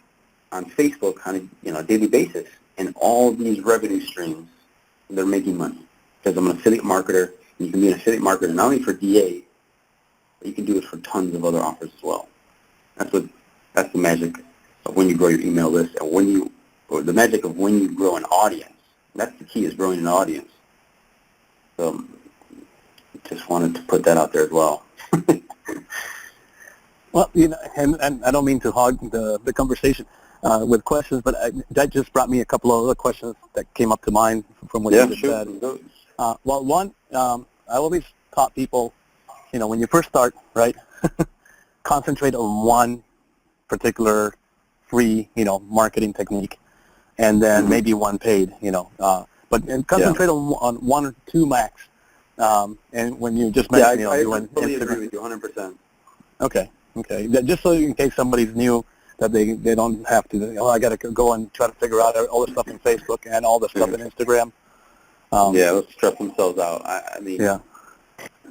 on Facebook on a daily basis. And all these revenue streams, they're making money. Because I'm an affiliate marketer, and you can be an affiliate marketer not only for DA, but you can do it for tons of other offers as well. That's the magic of when you grow your email list, and the magic of when you grow an audience. That's the key, is growing an audience. So just wanted to put that out there as well. Well, and I don't mean to hog the conversation with questions, but that just brought me a couple of other questions that came up to mind from what you just said. Well, one, I always taught people, when you first start, right, concentrate on one particular free, marketing technique, and then maybe one paid, but concentrate on one or two max. And when you just mentioned, I doing totally Instagram. agree with you 100%. Okay. Just so in case somebody's new, that they don't have to, I got to go and try to figure out all the stuff in Facebook and all the stuff in Instagram. Let's stress themselves out. I mean,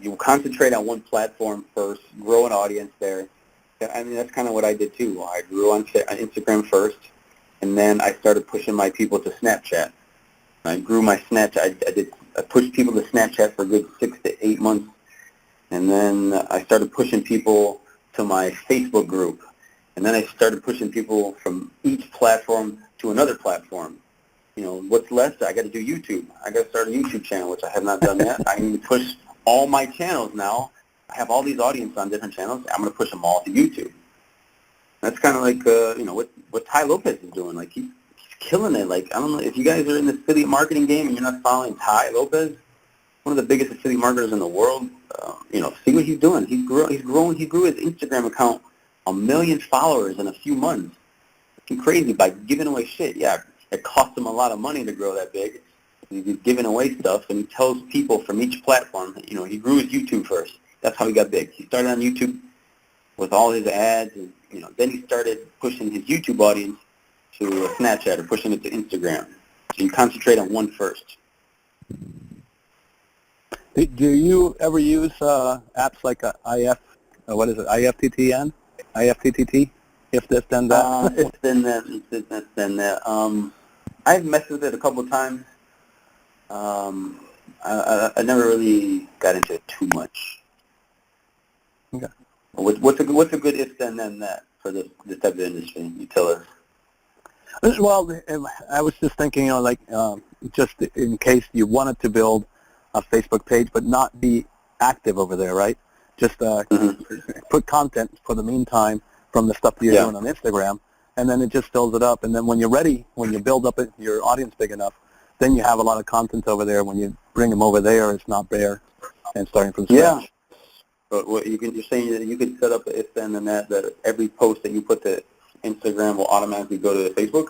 you concentrate on one platform first, grow an audience there. I mean, that's kind of what I did too. I grew on Instagram first, and then I started pushing my people to Snapchat. I grew my Snapchat. I pushed people to Snapchat for a good 6 to 8 months, and then I started pushing people to my Facebook group, and then I started pushing people from each platform to another platform. What's left? I got to do YouTube. I got to start a YouTube channel, which I have not done yet. I need to push all my channels now. I have all these audiences on different channels. I'm going to push them all to YouTube. That's kind of like, what Tai Lopez is doing. Like, he's killing it. Like, I don't know if you guys are in the affiliate marketing game and you're not following Tai Lopez, one of the biggest affiliate marketers in the world. See what he's doing. He grew his Instagram account 1 million followers in a few months. It's crazy by giving away shit. Yeah, it cost him a lot of money to grow that big. He's giving away stuff, and he tells people from each platform. He grew his YouTube first. That's how he got big. He started on YouTube with all his ads, and then he started pushing his YouTube audience to Snapchat or pushing it to Instagram. So you concentrate on one first. Do you ever use apps like IF what is it, IFTTN? IFTTT? If this, then that? If then that, if this, then that. I've messed with it a couple of times. I never really got into it too much. Okay. What's a good if then that for this type of industry? You tell us. Well, I was just thinking, like, just in case you wanted to build a Facebook page but not be active over there, right? Just put content for the meantime from the stuff that you're doing on Instagram, and then it just fills it up. And then when you're ready, when you build up your audience big enough, then you have a lot of content over there. When you bring them over there, it's not bare and starting from scratch. Yeah. But you're saying that you could set up an if then and that every post that you put to Instagram will automatically go to Facebook?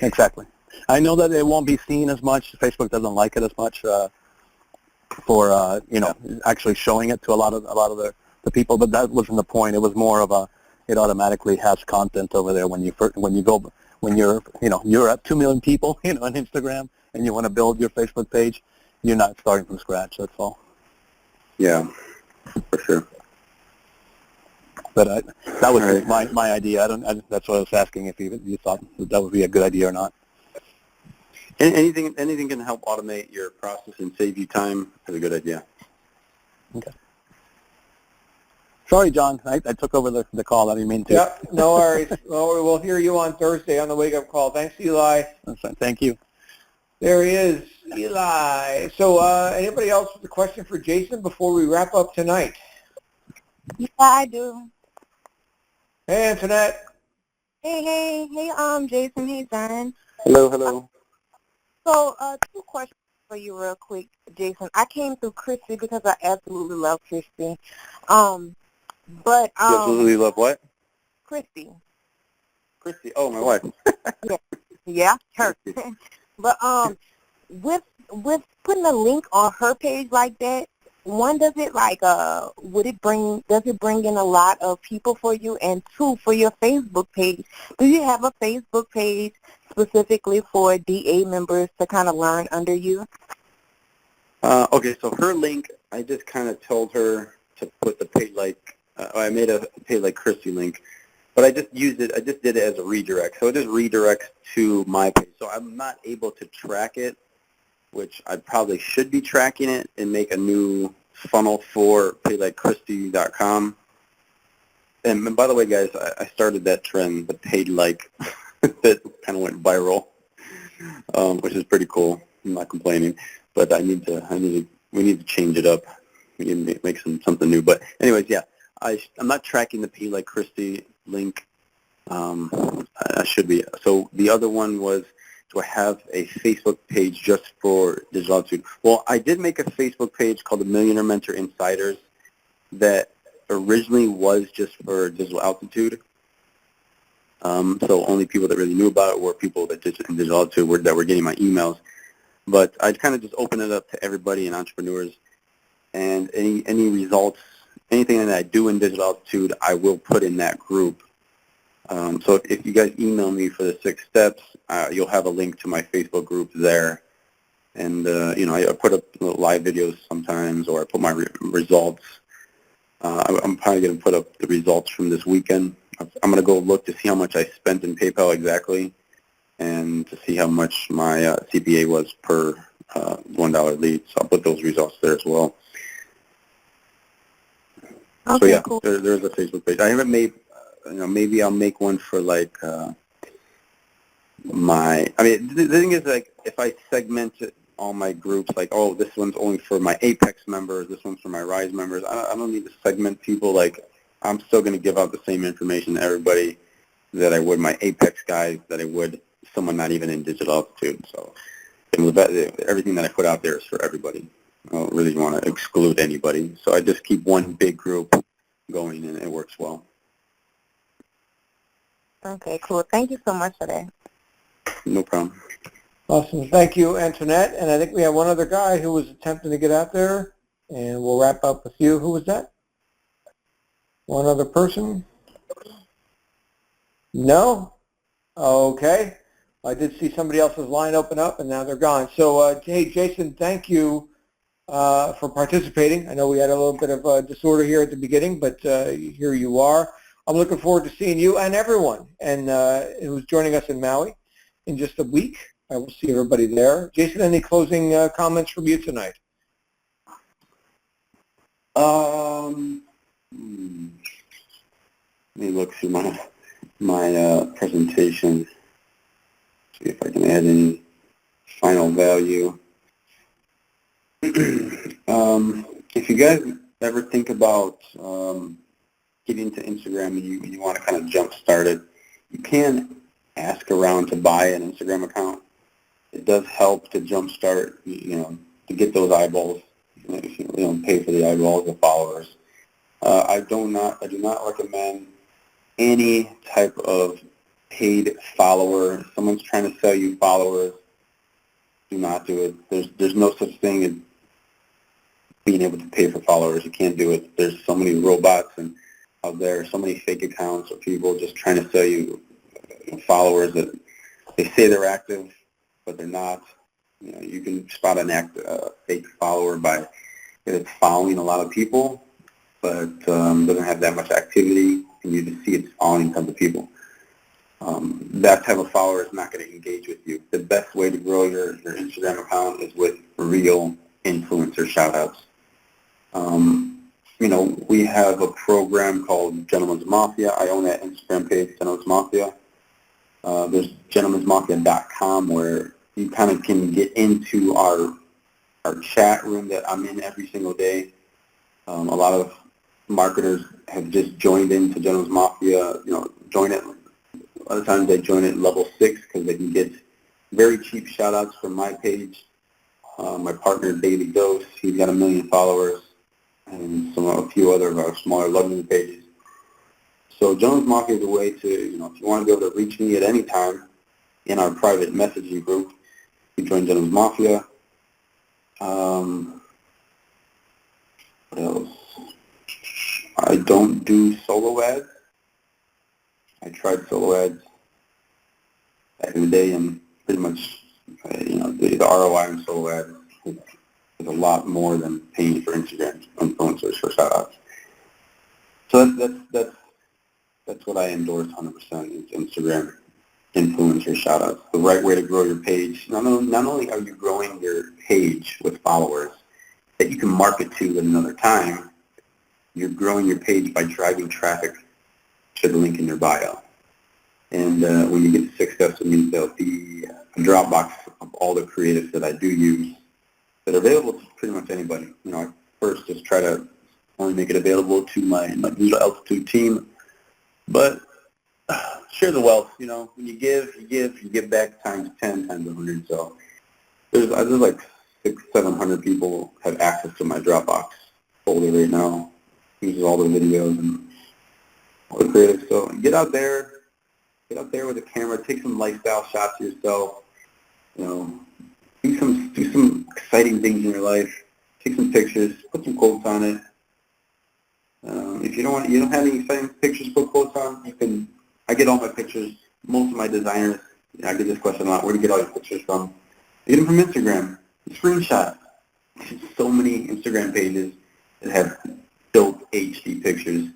Exactly. I know that it won't be seen as much. Facebook doesn't like it as much for actually showing it to a lot of the people. But that wasn't the point. It was more of it automatically has content over there when you're at 2 million people on Instagram and you want to build your Facebook page. You're not starting from scratch. That's all. Yeah, for sure. But that was my idea. That's what I was asking, if you thought that would be a good idea or not. Anything can help automate your process and save you time is a good idea. Okay. Sorry, John. I took over the call. I didn't mean to. Yep, no worries. Well, we'll hear you on Thursday on the wake-up call. Thanks, Eli. That's fine. Thank you. There he is, Eli. So anybody else with a question for Jason before we wrap up tonight? Yeah, I do. Hey, Antoinette. Hey, Jason. Hey, John. Hello. So, 2 questions for you real quick, Jason. I came through Christy because I absolutely love Christy. You absolutely love what? Christy. Christy. Oh, my wife. Yeah, her. But with putting a link on her page like that, one, does it does it bring in a lot of people for you? And 2, for your Facebook page, do you have a Facebook page specifically for DA members to kind of learn under you? Okay, so her link, I just kind of told her to put the page I made a page like Christy link, but I just did it as a redirect. So it just redirects to my page. So I'm not able to track it, which I probably should be tracking it and make a new funnel for paidlikechristy.com. And by the way, guys, I started that trend, the paid like, that kind of went viral, which is pretty cool. I'm not complaining, but we need to change it up. We need to make something new. But anyways, yeah, I'm not tracking the Paid Like Christy link. I should be. So the other one was, do I have a Facebook page just for digital altitude? Well, I did make a Facebook page called the Millionaire Mentor Insiders that originally was just for digital altitude. So only people that really knew about it were people that did in digital altitude that were getting my emails. But I'd kind of just open it up to everybody and entrepreneurs. And any results, anything that I do in digital altitude, I will put in that group. So if you guys email me for the 6 steps, you'll have a link to my Facebook group there. And, I put up live videos sometimes, or I put my results. I'm probably going to put up the results from this weekend. I'm going to go look to see how much I spent in PayPal exactly, and to see how much my CPA was per $1 lead. So I'll put those results there as well. Okay, so yeah, cool. There's a Facebook page. I haven't made, maybe I'll make one for like the thing is, like, if I segment it, all my groups, like, oh, this one's only for my Apex members, this one's for my Rise members. I don't need to segment people. Like, I'm still going to give out the same information to everybody that I would my Apex guys, that I would someone not even in digital altitude. So everything that I put out there is for everybody. I don't really want to exclude anybody. So I just keep one big group going, and it works well. Okay, cool. Thank you so much for that. No problem. Awesome. Thank you, Antoinette. And I think we have one other guy who was attempting to get out there, and we'll wrap up with you. Who was that? One other person? No? Okay. I did see somebody else's line open up, and now they're gone. So, hey, Jason, thank you for participating. I know we had a little bit of disorder here at the beginning, but here you are. I'm looking forward to seeing you and everyone and who's joining us in Maui in just a week. I will see everybody there. Jason, any closing comments from you tonight? Let me look through my presentation, see if I can add any final value. If you guys ever think about getting into Instagram and you want to kind of jump start it, you can ask around to buy an Instagram account. It does help to jump start, to get those eyeballs. If you pay for the eyeballs, the followers. I do not recommend any type of paid follower. If someone's trying to sell you followers, do not do it. There's no such thing as being able to pay for followers. You can't do it. There's so many robots out there, so many fake accounts or people just trying to sell you followers that they say they're active, but they're not. You can spot a fake follower by if it's following a lot of people, but doesn't have that much activity, and you just see it's following tons of people. That type of follower is not going to engage with you. The best way to grow your Instagram account is with real influencer shout-outs. We have a program called Gentleman's Mafia. I own that Instagram page, Gentleman's Mafia. There's gentlemansmafia.com where you kind of can get into our chat room that I'm in every single day. A lot of marketers have just joined into Gentleman's Mafia, join it. A lot of times they join at level 6 because they can get very cheap shout-outs from my page. My partner, Daily Dose, he's got 1 million followers, and a few other of our smaller luxury pages. So Gentleman's Mafia is a way to, if you want to be able to reach me at any time in our private messaging group, you join Gentleman's Mafia. What else? I don't do solo ads. I tried solo ads back in the day, and pretty much, the ROI on solo ads is a lot more than paying for Instagram influencers for shout-outs. So that's what I endorse 100% is Instagram influencer shout-outs. The right way to grow your page. Not only are you growing your page with followers that you can market to at another time, you're growing your page by driving traffic to the link in your bio. And when you get to success, there'll be a Dropbox of all the creatives that I do use that are available to pretty much anybody. I first just try to only make it available to my Digital Altitude team, but share the wealth. When you give back times 10, times 100. So there's like 600-700 people have access to my Dropbox folder right now. Uses all the videos and all the creative. So get out there with a camera, take some lifestyle shots of yourself. Do some exciting things in your life. Take some pictures, put some quotes on it. If you don't have any exciting pictures to put quotes on, I get all my pictures. Most of my designers, I get this question a lot. Where do you get all your pictures from? I get them from Instagram. Screenshot. There's so many Instagram pages that have dope HD pictures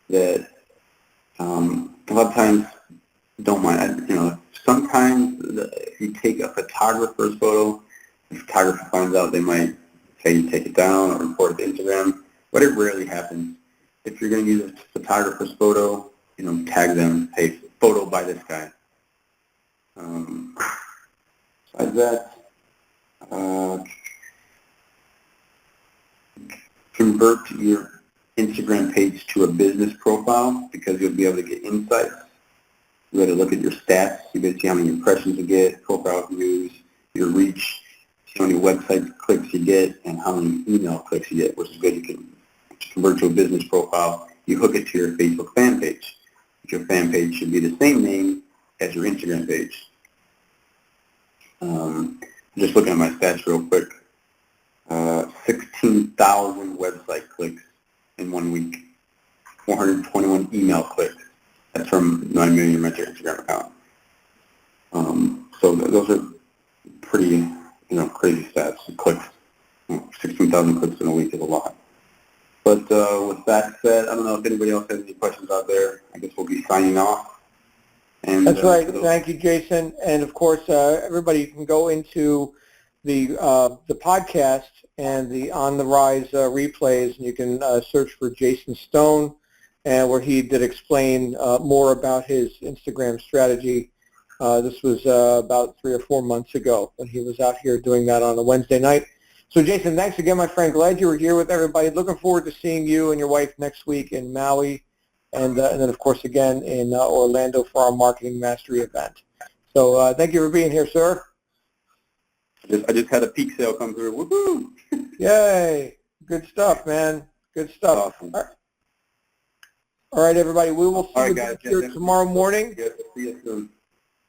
that a lot of times don't mind. Sometimes if you take a photographer's photo, the photographer finds out, they might say you take it down or report it to Instagram, but it rarely happens. If you're going to use a photographer's photo, tag them, hey, photo by this guy. Besides that, convert your Instagram page to a business profile because you'll be able to get insights. You'll be able to look at your stats. You'll be able to see how many impressions you get, profile views, your reach, see how many website clicks you get, and how many email clicks you get, which is good. You can convert to a business profile. You hook it to your Facebook fan page. Your fan page should be the same name as your Instagram page. Just looking at my stats real quick. 16,000 website clicks in 1 week. 421 email clicks. That's from 9 million Mentor Instagram account. So those are pretty, crazy stats, clicks. 16,000 clicks in a week is a lot. But with that said, I don't know if anybody else has any questions out there. I guess we'll be signing off. And, that's right. Thank you, Jason. And of course, everybody can go into the podcast and the On the Rise replays, and you can search for Jason Stone, and where he did explain more about his Instagram strategy. This was about 3 or 4 months ago when he was out here doing that on a Wednesday night. So, Jason, thanks again, my friend. Glad you were here with everybody. Looking forward to seeing you and your wife next week in Maui, and then, of course, again in Orlando for our Marketing Mastery event. So thank you for being here, sir. I just had a peak sale come through. Woohoo! Yay! Good stuff, man. Good stuff. Awesome. All right, everybody. We will see you back here tomorrow morning. See you soon.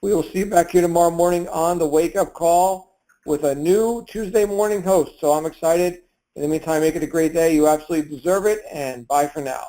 We will see you back here tomorrow morning on the Wake Up Call with a new Tuesday morning host. So I'm excited. In the meantime, make it a great day. You absolutely deserve it, and bye for now.